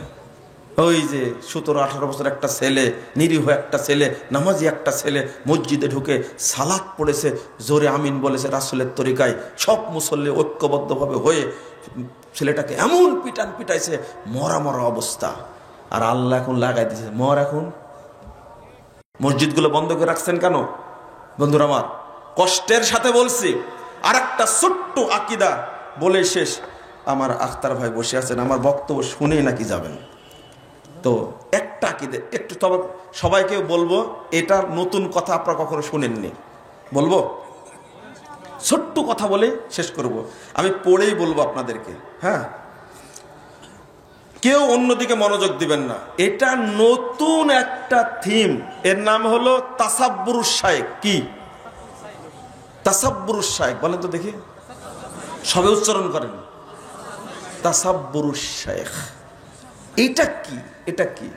S1: ওই যে 17-18 বছর একটা ছেলে, নিরীহ একটা ছেলে, নামাজি একটা ছেলে মসজিদে ঢুকে সালাত পড়েছে, জোরে আমিন বলেছে রাসূলের তরিকায়, সব মুসল্লি ঐক্যবদ্ধভাবে হয়ে ছেলেটাকে এমন পিটাইছে, মরা মরা অবস্থা। আর আল্লাহ এখন লাগাই দিয়েছে মর। এখন মসজিদগুলো বন্ধ করে রাখছেন কেন? বন্ধুরা আমার, কষ্টের সাথে বলছি, আর একটা ছোট্ট আকিদা বলে শেষ। আমার আখতার ভাই বসে আছেন, আমার বক্তব্য শুনেই নাকি যাবেন। তো একটা আকিদা একটু, তবে সবাইকে বলবো, এটা নতুন কথা আপনারা কখনো শুনেননি, বলবো ছোট্ট কথা বলে শেষ করব। আমি পড়েই বলবো আপনাদেরকে, হ্যাঁ, কেউ অন্যদিকে মনোযোগ দিবেন না। এটা নতুন একটা থিম, এর নাম হলো তাসাব্বুরুশ শাইখ। কি তাসাব্বুরুশ শাইখ বলেন তো দেখি, সবে উচ্চারণ করেন, তাসাব্বুরুশ শাইখ। এটা কি? এটা কি?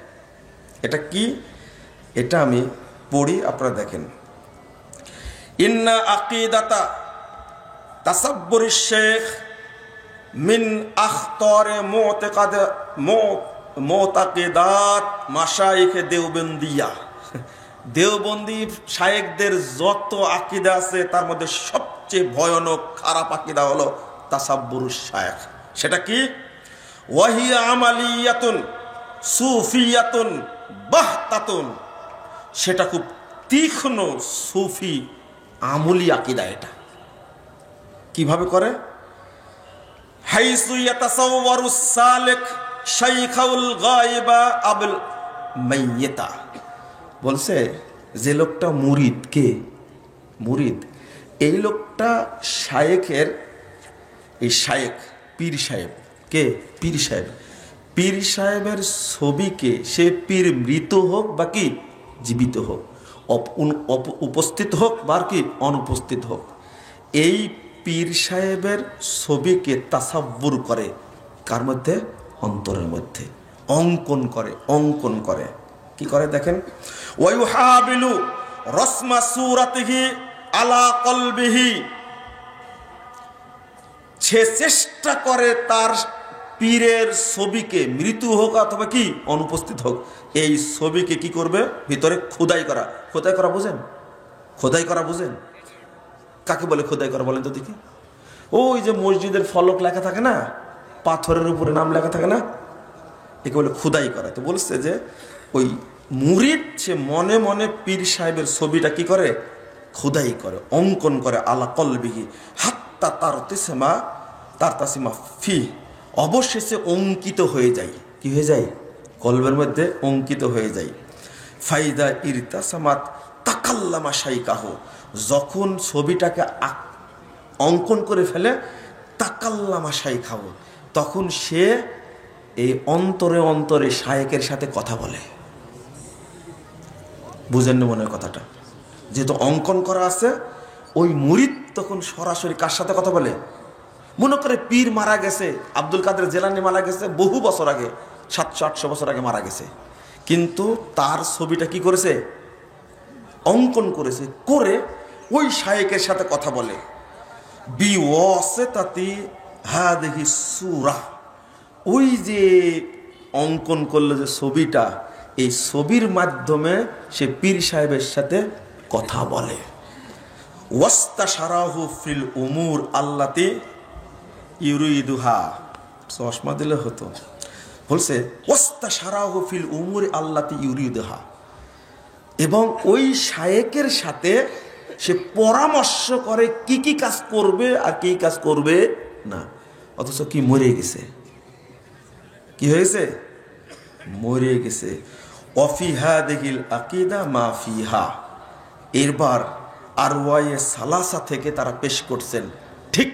S1: এটা কি? এটা আমি পড়ি, আপনারা দেখেন। ইন্না আকিদাতা তাসাব্বুরুশ শাইখ মিন আখতারে মুতাকিদাত মাশাইখ দেওবন্দিয়া। দেওবন্দি শায়েখদের যত আকিদা আছে তার মধ্যে সবচেয়ে ভয়ানক খারাপ আকিদা হলো তাসাব্বুরুশ শাইখ। সেটা কি? ওয়াহিয়া আমালিয়াতুন সুফিয়াতুন বাহতাতুন। সেটা খুব তীক্ষ্ণ সুফি আমলি আকিদা। এটা কিভাবে করে? হাইসু ইয়াতাসাওয়ারুস সালিক শাইখাউল গায়বা আবুল মাইয়িতা। বলছে যে লোকটা মুরিদ, কে মুরিদ, এই লোকটা শায়েখের, এই শায়েখ পীর সাহেব, কে পীর সাহেব, পীর সাহেবের ছবিকে, সে পীর মৃত হোক বা কি জীবিত হোক, উপস্থিত হোক বা কি অনুপস্থিত হোক, এই পীর সাহেবের ছবিকে তাসাব্বুর করে। কার মধ্যে? অন্তরের মধ্যে অঙ্কন করে। অঙ্কন করে কি করে দেখেন। ওয়ায়ুহাবিলু রসমা সূরাতিহি আলা কলবিহি। সে চেষ্টা করে তার পীরের ছবিকে, মৃত্যু হোক অথবা কি অনুপস্থিত হোক, এই ছবিকে কি করবে? ভিতরে খোদাই করা। খোদাই করা বুঝেন? খোদাই করা বুঝেন? কাকে বলে খোদাই করা বলেন তো দেখি? ওই যে মসজিদের ফলক লেখা থাকে না, পাথরের উপরে নাম লেখা থাকে না, একে বলে খোদাই করা। তো বলছে যে ওই মুরিদ সে মনে মনে পীর সাহেবের ছবিটা কি করে? খোদাই করে, অঙ্কন করে। আলা কলবিহি হাত্তা তারতাসিমা ফি। অবশেষে অঙ্কিত হয়ে যায়। কি হয়ে যায়? কলবের মধ্যে অঙ্কিত হয়ে যায়। ফাইদা ইরতাসামাত তাকাল্লামা শাইকাহু। যখন ছবিটাকে অঙ্কন করে ফেলে, তাকাল্লামা শাইখাহু, তখন সে এই অন্তরে অন্তরে শায়েখের সাথে কথা বলে। বুঝেন না মনে হয় কথাটা? যেহেতু অঙ্কন করা আছে, ওই মুরিদ তখন সরাসরি কার সাথে কথা বলে? মনে করে পীর মারা গেছে, আব্দুল কাদের জেলানি মারা গেছে বহু বছর আগে, 700-800 বছর আগে মারা গেছে, কিন্তু তার ছবিটা কি করেছে? অঙ্কন করেছে, করে ওই শায়েখের সাথে কথা বলে। বিওয়াসিতাতি হাদিহি সূরা। ওই যে অঙ্কন করলো যে ছবিটা, এই ছবির মাধ্যমে সে পীর সাহেবের সাথে কথা বলে। ওয়াস্তাশারাহু ফিল উমুর আল্লাতি ইউরিদুহা। চশমা দিলে হতো। বলছে ওয়াস্তাশারাহু ফিল উমুর আল্লাতি ইউরিদুহা, এবং ওই শায়েখের সাথে সে পরামর্শ করে কি কি কাজ করবে আর কি কাজ করবে না। অথচ কি মরে গেছে? কি হয়েছে? মরে গেছে। অফিহা দেখিল আকিদা মা ফিহা। এরবার আরওয়ায়ে সালাসা থেকে তারা পেশ করছেন, ঠিক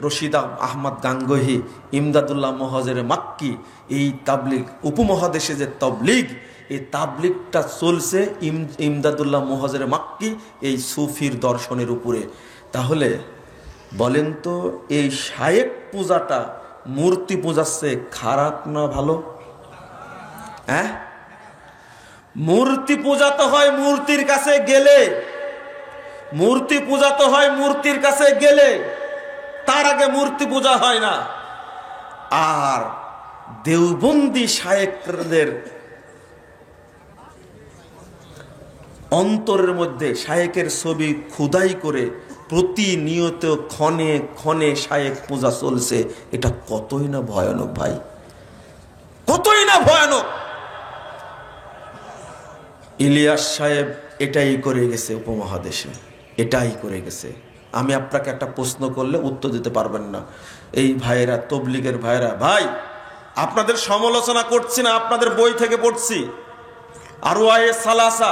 S1: রশিদ আহমদ গাঙ্গোহী, ইমদাদুল্লাহ মহাজের মাক্কি, এই তাবলিগ উপমহাদেশে যে তাবলিগ, এই তাবলিগটা চলছে ইমদাদুল্লাহ মহাজের মাক্কি এই সুফির দর্শনের উপরে। তাহলে বলেন তো, এই শায়েখ পূজাটা মূর্তি পূজাচ্ছে খারাপ না ভালো? হ্যাঁ, মূর্তি পূজাতে হয় মূর্তির কাছে গেলে, মূর্তি পূজাতে হয় মূর্তির কাছে গেলে, তার আগে মূর্তি পূজা হয় না। আর দেওবন্দি শায়েখদের অন্তরের মধ্যে শায়েখের ছবি খোদাই করে প্রতিনিয়ত ক্ষণে ক্ষণে শায়েখ পূজা চলছে। এটা কতই না ভয়ানক ভাই, কতই না ভয়ানক। ইলিয়াস সাহেব এটাই করে গেছে উপমহাদেশে, এটাই করে গেছে। আমি আপনাকে একটা প্রশ্ন করলে উত্তর দিতে পারবেন না। এই ভাইয়েরা, তবলিগের ভাইয়েরা, ভাই আপনাদের সমালোচনা করছি না, আপনাদের বই থেকে পড়ছি। আরওয়ায়ে সালাসা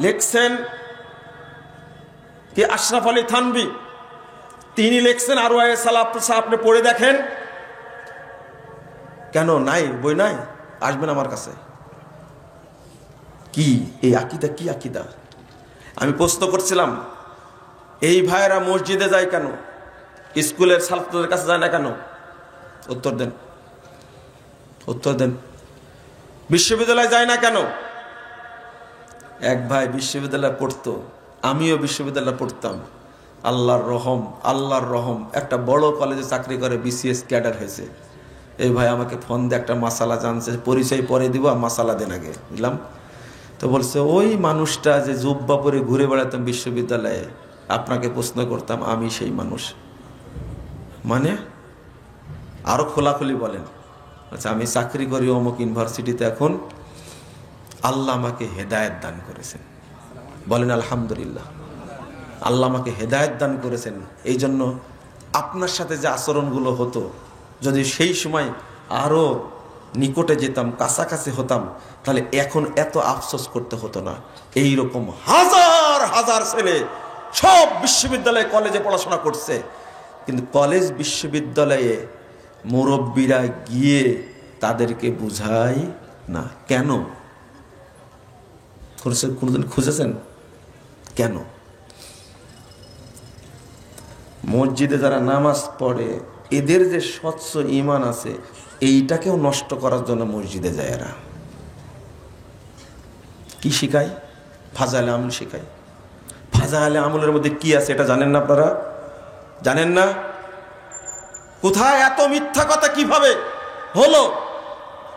S1: লিখছেন কি আশরাফ আলী থানভী, তিনি লিখছেন আরওয়ায়ে সালাসা, আপনি পড়ে দেখেন। কেন নাই? বই নাই? আসবেন আমার কাছে। কি এই আকীদা? কি আকীদা? আমি প্রশ্ন করছিলাম, এই ভাইয়েরা মসজিদে যায় কেন, স্কুলের ছাত্রদের কাছে যায় না কেন? উত্তর দেন, উত্তর দেন। বিশ্ববিদ্যালয়ে যায় না কেন? এক ভাই বিশ্ববিদ্যালয়ে পড়তো, আমিও বিশ্ববিদ্যালয়ে পড়তাম। আল্লাহর রহম, আল্লাহর রহম, একটা বড় কলেজে চাকরি করে, বিসিএস ক্যাডার হয়েছে। এই ভাই আমাকে ফোন দিয়ে একটা মাসালা জানছে, পরিচয় পরে দিব, মাসালা দেন আগে, বুঝলাম। তো বলছে, ওই মানুষটা যে জুব্বা পরে ঘুরে বেড়াতাম বিশ্ববিদ্যালয়ে, আপনাকে প্রশ্ন করতাম, আমি সেই মানুষ। মানে আরো খোলাখুলি বলেন। আচ্ছা, আমি চাকরি করি অমুক ইউনিভার্সিটিতে, এখন আল্লাহ আমাকে হেদায়েত দান করেছেন। বলেন আলহামদুলিল্লাহ। আল্লাহ আমাকে হেদায়েত দান করেছেন, এই জন্য আপনার সাথে যে আচরণগুলো হতো, যদি সেই সময় আরো নিকটে যেতাম, কাছাকাছি হতাম, তাহলে এখন এত আফসোস করতে হতো না। এই রকম হাজার হাজার ছেলে সব বিশ্ববিদ্যালয়ে কলেজে পড়াশোনা করছে, কিন্তু কলেজ বিশ্ববিদ্যালয়ে মুরব্বীরা গিয়ে তাদেরকে বুঝায় না। কেন? কোনদিন খুঁজেছেন কেন? মসজিদে যারা নামাজ পড়ে, এদের যে স্বচ্ছ ঈমান আছে, এইটাকেও নষ্ট করার জন্য মসজিদে যায় এরা। কি শিখায়? ফাজাইলে আমল শিখায়। ফাজাইলে আমলের মধ্যে কি আছে এটা জানেন না আপনারা? জানেন না? কোথায় এত মিথ্যা কথা কিভাবে হলো?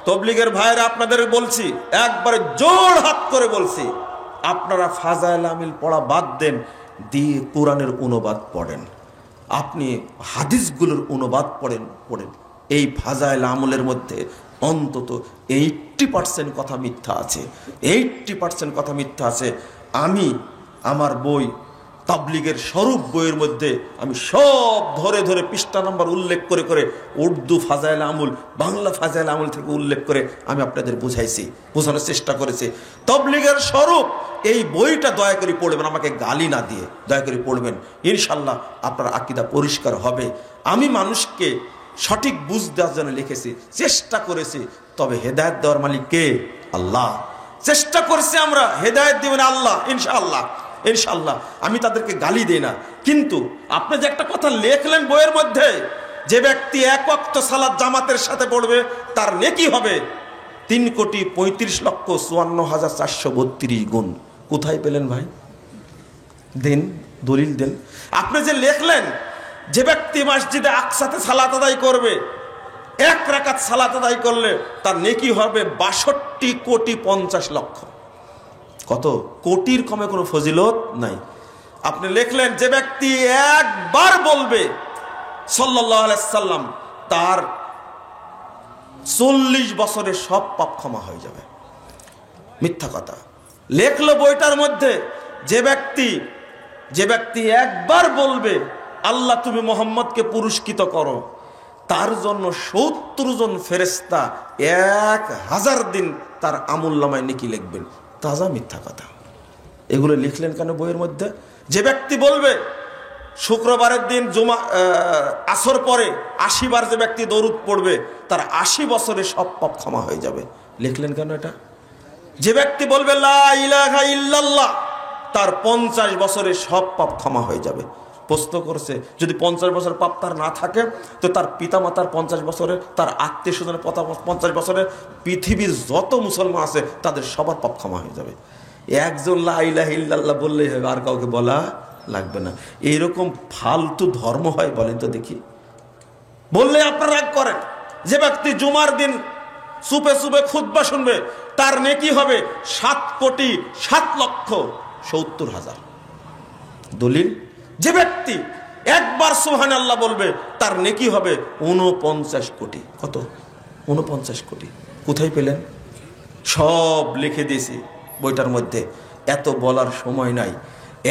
S1: তবলিগের ভাইরা আপনাদের বলছি, একবারে জোর হাত করে বলছি, আপনারা ফাজাইল আমিল পড়া বাদ দেন, দিয়ে কোরআনের অনুবাদ পড়েন, আপনি হাদিসগুলোর অনুবাদ পড়েন। এই ফাজাইল আমলের মধ্যে অন্তত 80% কথা মিথ্যা আছে, 80% কথা মিথ্যা আছে। আমি আমার বই তাবলিগের স্বরূপ বইয়ের মধ্যে আমি সব ধরে ধরে পৃষ্ঠা নাম্বার উল্লেখ করে করে উর্দু ফাজাইল আমল, বাংলা ফাজাইল আমল থেকে উল্লেখ করে আমি আপনাদের বুঝাইছি, বোঝানোর চেষ্টা করেছি। তাবলিগের স্বরূপ এই বইটা দয়া করে পড়বেন, আমাকে গালি না দিয়ে দয়া করে পড়বেন, ইনশাল্লাহ আপনার আকীদা পরিষ্কার হবে। আমি মানুষকে সঠিক বুঝ দেওয়ার জন্য লিখেছি, চেষ্টা করেছি, তবে হেদায়েত দেওয়ার মালিক কে? আল্লাহ। চেষ্টা করেছি আমরা, হেদায়েত দিবেন আল্লাহ, ইনশাআল্লাহ, ইনশাআল্লাহ। আমি তাদেরকে গালি দেই না, কিন্তু আপনি যে একটা কথা লিখলেন বইয়ের মধ্যে, যে ব্যক্তি 1 ওয়াক্ত সালাত জামাতের সাথে পড়বে তার নেকি হবে 3,35,54,432 গুণ। কোথায় পেলেন ভাই? দেন, দলিল দেন। আপনি যে লিখলেন যে ব্যক্তি মসজিদে আকসাতে সালাত আদায় করবে, 1 রাকাত সালাত আদায় করলে তার নেকি হবে 62,50,00,000। কত? কোটির কমে কোনো ফজিলত নাই। আপনি লিখলেন যে ব্যক্তি একবার বলবে সাল্লাল্লাহু আলাইহি সাল্লাম, তার 40 বছরের সব পাপ ক্ষমা হয়ে যাবে। মিথ্যা কথা লেখলো বইটার মধ্যে। যে ব্যক্তি একবার বলবে আল্লাহ তুমি মোহাম্মদকে পুরস্কৃত করো, তার জন্য 70 জন ফেরেশতা 1000 দিন তার আমুলনামায় নেকি লিখবেন। তাজা মিথ্যা কথা। এগুলো লিখলেন কেন বইয়ের মধ্যে? যে ব্যক্তি বলবে শুক্রবারের দিন আসর পরে 80 বার যে ব্যক্তি দরুদ পড়বে তার 80 বছরের সব পাপ ক্ষমা হয়ে যাবে। লিখলেন কেন এটা? যে ব্যক্তি বলবে লা ইলাহা ইল্লাল্লাহ তার 50 বছরের সব পাপ ক্ষমা হয়ে যাবে। প্রশ্ন করছে যদি 50 বছর পাপ তার না থাকে তো তার পিতা মাতার 50 বছরের, তার আত্মীয় স্বজনের 50 বছরের, পৃথিবীর যত মুসলমান আছে তাদের সবার পাপ ক্ষমা হয়ে যাবে। একজন লা ইলাহা ইল্লাল্লাহ বললেই হবে, আর কাউকে বলা লাগবে না। এইরকম ফালতু ধর্ম হয় বলেন তো দেখি? বললে আপনারা রাগ করেন। যে ব্যক্তি জুমার দিন চুপে চুপে খুতবা শুনবে তার নেকি হবে 7,07,70,000। দলিল, যে ব্যক্তি একবার সুবহানাল্লাহ বলবে তার নেকি হবে 49 কোটি। কত? 49 কোটি। কোথায় পেলেন? সব লিখে দিয়েছি বইটার মধ্যে, এত বলার সময় নাই।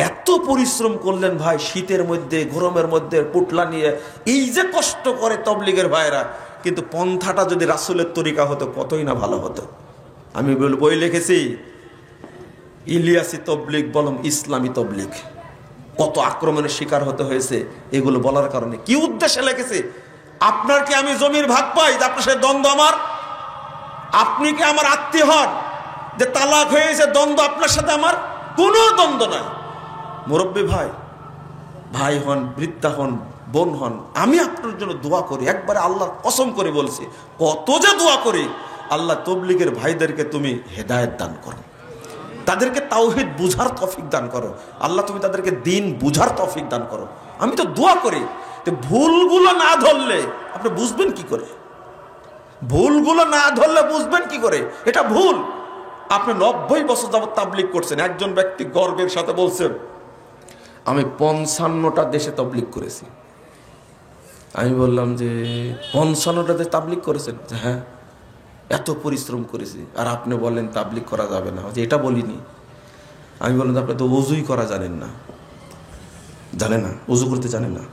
S1: এত পরিশ্রম করলেন ভাই, শীতের মধ্যে গরমের মধ্যে পুটলা নিয়ে, এই যে কষ্ট করে তবলিগের ভাইরা, কিন্তু পন্থাটা যদি রাসূলের তরিকা হতো কতই না ভালো হতো। আমি বই লিখেছি, ইলিয়াসি তবলিগ বলম ইসলামী তবলিগ, কত আক্রমণের শিকার হতে হয়েছে এগুলো বলার কারণে। কি উদ্দেশ্যে লিখেছি? আপনার কি আমি জমির ভাগ পাই যে আপনার সাথে দ্বন্দ্ব আমার? আপনি কি আমার আত্মীয় হন যে তালাক হয়েছে দ্বন্দ্ব আপনার সাথে আমার? কোনো দ্বন্দ্ব নাই। মুরব্বী ভাই, ভাই হন, বৃদ্ধা হন, বোন হন, আমি আপনার জন্য দোয়া করি। একবারে আল্লাহর কসম করে বলছি, কত যে দোয়া করি। আল্লাহ তবলিগের ভাইদেরকে তুমি হেদায়েত দান করো, তাদেরকে তাওহীদ বুঝার তৌফিক দান করো। আল্লাহ তুমি তাদেরকে দিন বুঝার তৌফিক দান করো। আমি তো দোয়া করি। তো ভুলগুলো না ধরলে আপনি বুঝবেন কি করে? ভুলগুলো না ধরলে বুঝবেন কি করে এটা ভুল? আপনি 90 বছর যাবত তাবলিগ করছেন। একজন ব্যক্তি গর্বের সাথে বলছেন, আমি 55টা দেশে তাবলিগ করেছি। আমি বললাম যে 55টা দেশে তাবলিগ করেছেন? হ্যাঁ। এত পরিশ্রম করেছি, আর আপনি বললেন তাবলিগ করা যাবে না? যে এটা বলিনি। আমি বললাম আপনি তো ওযুই করা জানেন না। জানে না, ওযু করতে জানে না,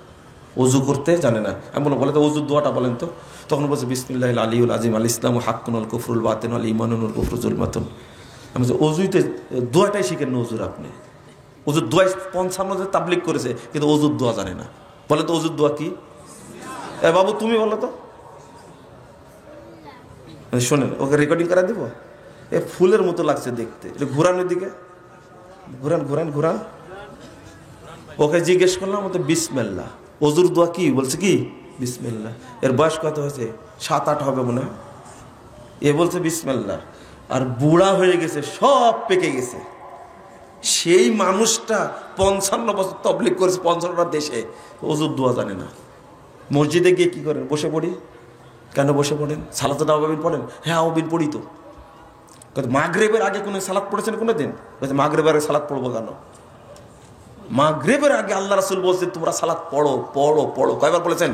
S1: ওযু করতে জানে না। আমি বললাম বলে তো ওযুর দোয়াটা বলেন তো। তখন বলছে বিসমিল্লাহিল আলিয়ুল আজিম আল ইসলামু হাক্কুন আল কুফরুল বাতিন আল ঈমানুল কুফরু যুলমাতুন। আমি বলছি ওযুতে দোয়াটাই শিখেন না হুজুর আপনি? ওযুর দোয়া 55 তাবলিগ করেছে কিন্তু ওযুর দোয়া জানে না। বলে তো ওযুর দোয়া কি? এ বাবু তুমি বলো তো। শোনেন, ওকে রেকর্ডিং করা দিব। এ ফুলের মতো লাগছে দেখতে, ঘুরানোর দিকে ঘুরান ঘুরান ঘুরান। ওকে জিজ্ঞেস করলাম তো বিসমিল্লাহ ওযুর দোয়া কি? বলছে কি বিসমিল্লাহ। এর বয়স কত হয়েছে? 7-8 হবে মনে হয়। এ বলছে বিসমিল্লাহ, আর বুড়া হয়ে গেছে, সব পেকে গেছে। সেই মানুষটা 55 বছর তাবলীগ করেছে 55টা দেশে, ওযুর দোয়া জানে না। মসজিদে গিয়ে কি করেন? বসে পড়ি। কেন বসে পড়েন? সালাতুল আওয়াবিন পড়েন? হ্যাঁ আওয়াবিন পড়ি তো। মাগরিবের আগে কোনো সালাত পড়েছেন কোনোদিন? বলছে মাগরিবের আগে সালাত পড়বো কেন? মাগরিবের আগে আল্লাহ রাসূল বলছেন তোমরা সালাত পড়ো পড়ো পড়ো। কয়বার বলেছেন?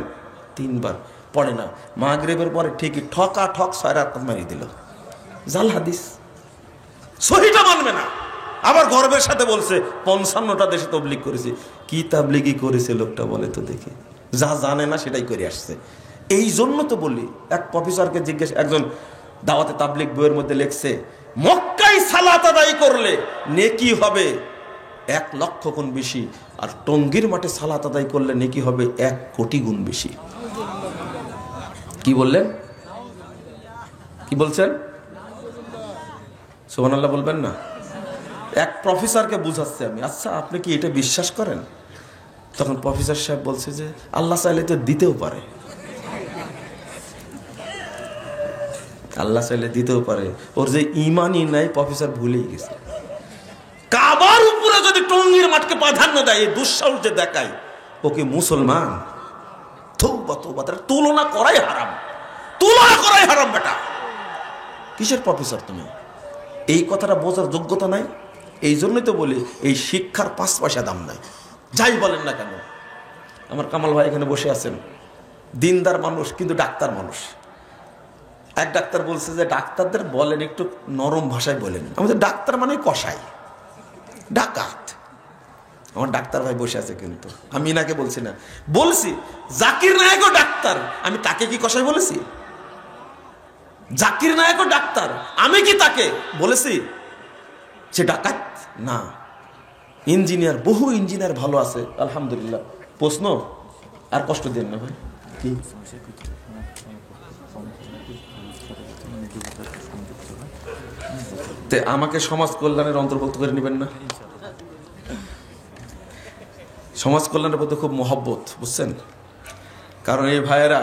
S1: 3 বার। পড়ে না। মাগরিবের পরে ঠিকই ঠকা ঠক 6 রাকাত মারি দিল। জাল হাদিস, সহিটা মানবে না। আবার গর্বের সাথে বলছে 55টা দেশে তাবলীগ করেছি। কি তাবলীগই করেছে লোকটা বলে তো দেখি? যা জানে না সেটাই করে আসছে। এই জন্য তো বলি, এক প্রফেসরকে জিজ্ঞেস, একজন দাওয়াতে তাবলীগ বইয়ের মধ্যে লিখছে মক্কায় সালাত আদায় করলে নেকি হবে 1 লক্ষ গুণ বেশি, আর টঙ্গীর মাঠে সালাত আদায় করলে নেকি হবে 1 কোটি গুণ বেশি। কি বললেন? কি বলছেন? সুবহানাল্লাহ বলবেন না? এক প্রফেসরকে বুঝাচ্ছে আমি, আচ্ছা আপনি কি এটা বিশ্বাস করেন? তখন প্রফেসর সাহেব বলছে যে আল্লাহ চাইলে তো দিতেও পারে, আল্লাহ চাইলে দিতেও পারে। ওর যে ইমানই নাই প্রফেসর ভুলেই গেছে। কাবার উপরে যদি টঙ্গীর মাঠকে প্রাধান্য দেয়, এই দুঃসাহস যে দেখায়, ওকে মুসলমান? তওবা তওবা, তার তুলনা করাই হারাম, তুলনা করাই হারাম। বেটা কিসের প্রফেসর তুমি? এই কথাটা বোঝার যোগ্যতা নাই। এই জন্যই তো বলি এই শিক্ষার 5 পয়সা দাম নাই, যাই বলেন না কেন। আমার কামাল ভাই এখানে বসে আছেন, দিনদার মানুষ কিন্তু ডাক্তার মানুষ। এক ডাক্তার বলছে যে ডাক্তারদের বলেন একটু নরম ভাষায় বলেন। আমাদের ডাক্তার মানে কসাই, ডাকাত। আমার ডাক্তার ভাই বসে আছে, কিন্তু আমি এনাকে বলছি না, বলছি জাকির নায়েকও ডাক্তার। আমি তাকে কি কসাই বলেছি? জাকির নায়েকও ডাক্তার, আমি কি তাকে বলেছি সে ডাকাত? না, ইঞ্জিনিয়ার, বহু ইঞ্জিনিয়ার ভালো আছে আলহামদুলিল্লাহ। প্রশ্ন আর কষ্ট দেন না ভাই। কি আমাকে সমাজ কল্যাণের অন্তর্ভুক্ত করে নেবেন না? সমাজ কল্যাণের প্রতি খুব মহব্বত, বুঝছেন? কারণ এই ভাইয়েরা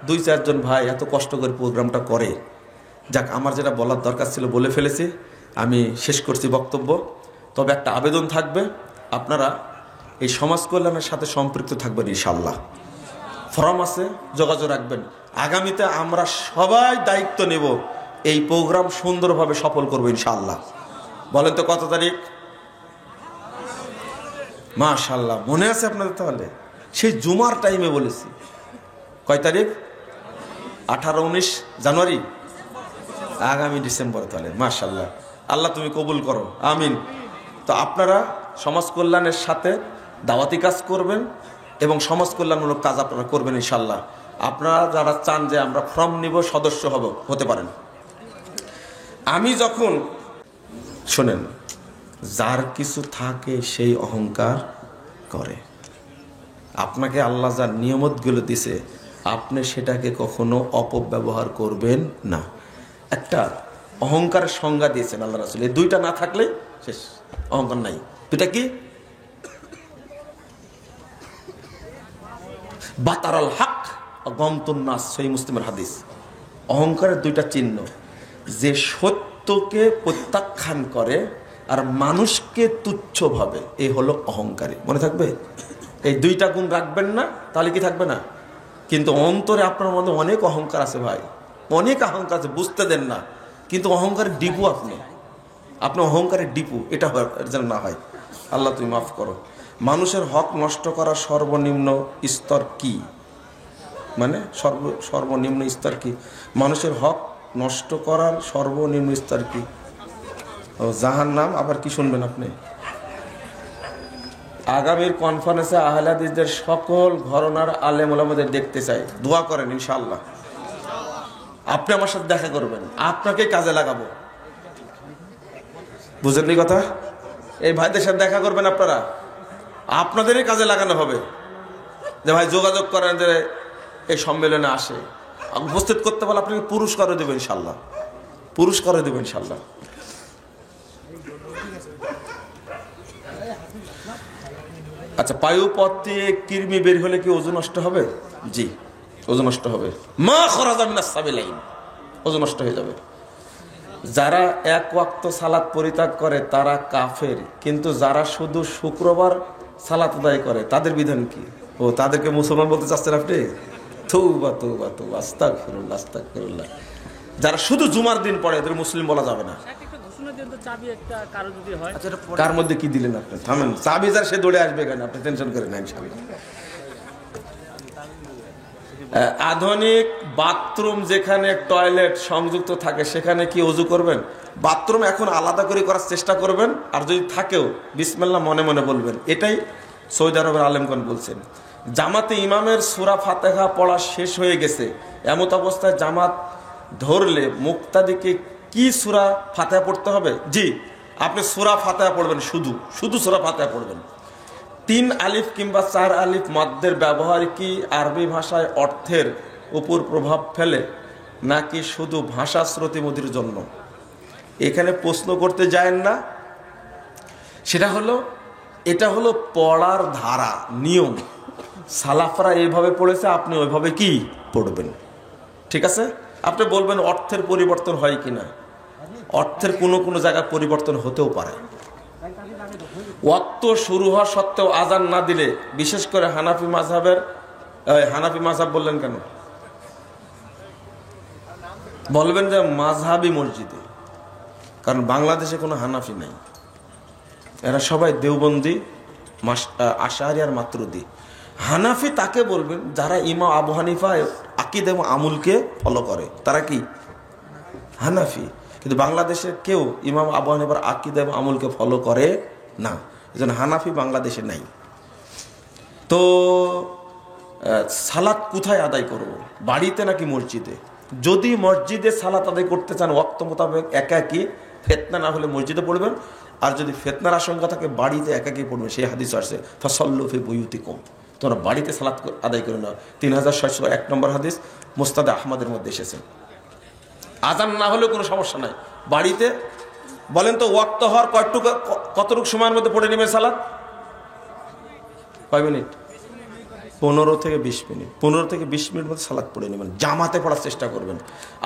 S1: 2-4 জন ভাই এত কষ্ট করে প্রোগ্রামটা করে। যাক, আমার যেটা বলার দরকার ছিল বলে ফেলেছি, আমি শেষ করছি বক্তব্য। তবে একটা আবেদন থাকবে, আপনারা এই সমাজ কল্যাণের সাথে সম্পৃক্ত থাকবেন ইনশাআল্লাহ। ফরম আছে, যোগাযোগ রাখবেন। আগামীতে আমরা সবাই দায়িত্ব নেব, এই প্রোগ্রাম সুন্দরভাবে সফল করবো ইনশাআল্লাহ। বলেন তো কত তারিখ? মাশাআল্লাহ, মনে আছে আপনাদের? তাহলে সেই জুমার টাইমে বলেছি। কয় তারিখ? 18-19 জানুয়ারি, আগামী ডিসেম্বরে। তাহলে মাশাআল্লাহ, আল্লাহ তুমি কবুল করো, আমিন। তো আপনারা সমাজ কল্যাণের সাথে দাওয়াতি কাজ করবেন এবং সমাজ কল্যাণমূলক কাজ আপনারা করবেন ইনশাআল্লাহ। আপনারা যারা চান যে আমরা ফর্ম নিব, সদস্য হতে পারেন। আমি যখন, শোনেন, যার কিছু থাকে সেই অহংকার করে। আপনাকে আল্লাহ যার নিয়ামতগুলো দিছে, আপনি সেটাকে কখনো অপব্যবহার করবেন না। একটা অহংকারের সংজ্ঞা দিয়েছেন আল্লাহ রাসূল, এই দুইটা না থাকলে শেষ, অহংকার নাই। দুইটা কি? বাতারাল হক গমতুন নাস, সহিহ মুসলিমের হাদিস। অহংকারের দুইটা চিহ্ন, যে সত্যকে প্রত্যাখ্যান করে আর মানুষকে তুচ্ছ ভাবে, এই হলো অহংকারী। মনে থাকবে? এই দুইটা গুণ রাখবেন না, তাহলে কি থাকবে না? কিন্তু অন্তরে আপনার মধ্যে অনেক অহংকার আছে ভাই, অনেক অহংকার আছে, বুঝতে দেন না। কিন্তু অহংকারের ডিপু আপনি অহংকারের ডিপু, এটা যেন না হয়। আল্লাহ তুমি মাফ করো। মানুষের হক নষ্ট করার সর্বনিম্ন স্তর কি? মানে সর্বনিম্ন স্তর কি? মানুষের হক নষ্ট করার সর্বনিম্ন স্তর কি? ও জাহান্নাম। আবার কি শুনবেন আপনি? আগামীর কনফারেন্সে আহলে হাদিসদের সকল ঘরানার আলেম ওলামাদের দেখতে চাই, দোয়া করেন ইনশাআল্লাহ। আপনি আমার সাথে দেখা করবেন, আপনাকে কাজে লাগাবো। বুঝেননি কথা? এই ভাইদের সাথে দেখা করবেন আপনারা, আপনাদেরই কাজে লাগানো হবে। যে ভাই যোগাযোগ করেন, যে এই সম্মেলনে আসে, উপস্থিত করতে পারলে আপনাকে পুরস্কারও দেবেন ইনশাআল্লাহ, পুরস্কারও দেবেন ইনশাআল্লাহ। আচ্ছা, পায়ুপথ দিয়ে কৃমি বের হলে কি ওযু নষ্ট হবে? জি, ওযু নষ্ট হবে। মা খরাজা মিনাস সাবিলাইন, ওযু নষ্ট হয়ে যাবে। যারা এক ওয়াক্ত সালাত পরিত্যাগ করে তারা কাফের, কিন্তু যারা শুধু শুক্রবার সালাত আদায় করে তাদের বিধান কি? ও, তাদেরকে মুসলমান বলতে চাচ্ছেন আপনি? তৌবা তৌবা তৌবা, আস্তাগফিরুল্লাহ আস্তাগফিরুল্লাহ। যারা শুধু জুমার দিন পড়ে এদের মুসলিম বলা যাবে না। কার মধ্যে কি দিলেন আপনি? থামেন, চাবি যার সে দৌড়ে আসবে কেন? আপনি টেনশন করেন না ইনশাআল্লাহ। আধুনিক বাথরুম যেখানে টয়লেট সংযুক্ত থাকে সেখানে কি ওযু করবেন? বাথরুম এখন আলাদা করে করার চেষ্টা করবেন, আর যদি থাকেও বিসমিল্লাহ মনে মনে বলবেন। এটাই সৌদি আরবের আলেমগণ বলছেন। জামাতে ইমামের সূরা ফাতিহা পড়া শেষ হয়ে গেছে, এমত অবস্থায় জামাত ধরলে মুক্তাদিকে কি সূরা ফাতিহা পড়তে হবে? জি, আপনি সূরা ফাতিহা পড়বেন, শুধু সূরা ফাতিহা পড়বেন। 3 আলিফ কিংবা 4 আলিফ মাদ্দের ব্যবহার কি আরবি ভাষায় অর্থের উপর প্রভাব ফেলে, নাকি শুধু ভাষা শ্রুতিমধুর জন্য? এখানে প্রশ্ন করতে যায়েন না। এটা হলো পড়ার ধারা, নিয়ম। সালাফরা এইভাবে পড়েছে, আপনি ওইভাবে কি পড়বেন, ঠিক আছে? আপনি বলবেন অর্থের পরিবর্তন হয় কিনা, অর্থের কোনো জায়গায় পরিবর্তন হতেও পারে। ওয়াক্ত শুরু হওয়া সত্ত্বেও আজান না দিলে, বিশেষ করে হানাফি মাযহাব বললেন কেন? বলবেন যে মাযহাবি মসজিদে, কারণ বাংলাদেশে কোনো হানাফি নাই, এরা সবাই দেওবন্দি, আশআরি আর মাতুরিদি। হানাফি তাকে বলবেন যারা ইমাম আবু হানিফা আকীদা এবং আমলকে ফলো করে, তারা কি হানাফি। কিন্তু বাংলাদেশে কেউ ইমাম আবু হানিফার আকীদা এবং আমলকে ফলো করে না, এজন্য হানাফি বাংলাদেশে নাই। তো সালাত কোথায় আদায় করব, বাড়িতে নাকি মসজিদে? যদি মসজিদে সালাত আদায় করতে চান ওয়াক্ত মোতাবেক একাকী, ফিতনা না হলে মসজিদে পড়বেন, আর যদি ফিতনার আশঙ্কা থাকে বাড়িতে একাকী পড়বেন। সেই হাদিস আসছে ফাসাল্লু ফি বুয়ুতিকুম, তোমরা বাড়িতে সালাত আদায় করে নাও। 3601 নম্বর হাদিস মুসনাদে আহমদের মধ্যে এসেছে। আজান না হলেও কোনো সমস্যা নাই, বাড়িতে। বলেন তো ওয়াক্ত হওয়ার কতটুকু সময়ের মধ্যে পড়ে নেবেন সালাত? কয় মিনিট? 15 থেকে 20 মিনিট। 15 থেকে 20 মিনিট মধ্যে সালাত পড়ে নেবেন, জামাতে পড়ার চেষ্টা করবেন।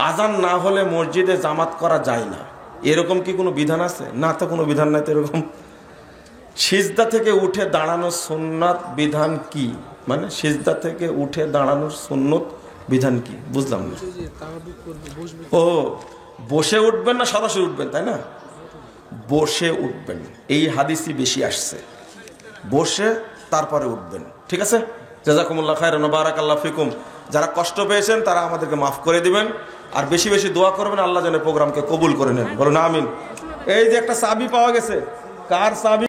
S1: আজান না হলে মসজিদে জামাত করা যায় না, এরকম কি কোনো বিধান আছে? না, তো কোনো বিধান নাই তো। এরকম সিজদা থেকে উঠে দাঁড়ানোর সুন্নাত বিধান কি? মানে সিজদা থেকে উঠে দাঁড়ানোর সুন্নত বিধান কি বুঝলাম না। ও, বসে উঠবেন না সরাসরি উঠবেন, তাই না? বসে উঠবেন, এই হাদিসই বেশি আসছে, বসে তারপরে উঠবেন। ঠিক আছে, জাযাকুমুল্লাহ খায়রান ওয়া বারাকাল্লাহু ফিকুম। যারা কষ্ট পেয়েছেন তারা আমাদেরকে মাফ করে দিবেন, আর বেশি বেশি দোয়া করবেন, আল্লাহ যেন প্রোগ্রামকে কবুল করে নেন। বলুন আমিন। এই যে একটা চাবি পাওয়া গেছে, কার চাবি?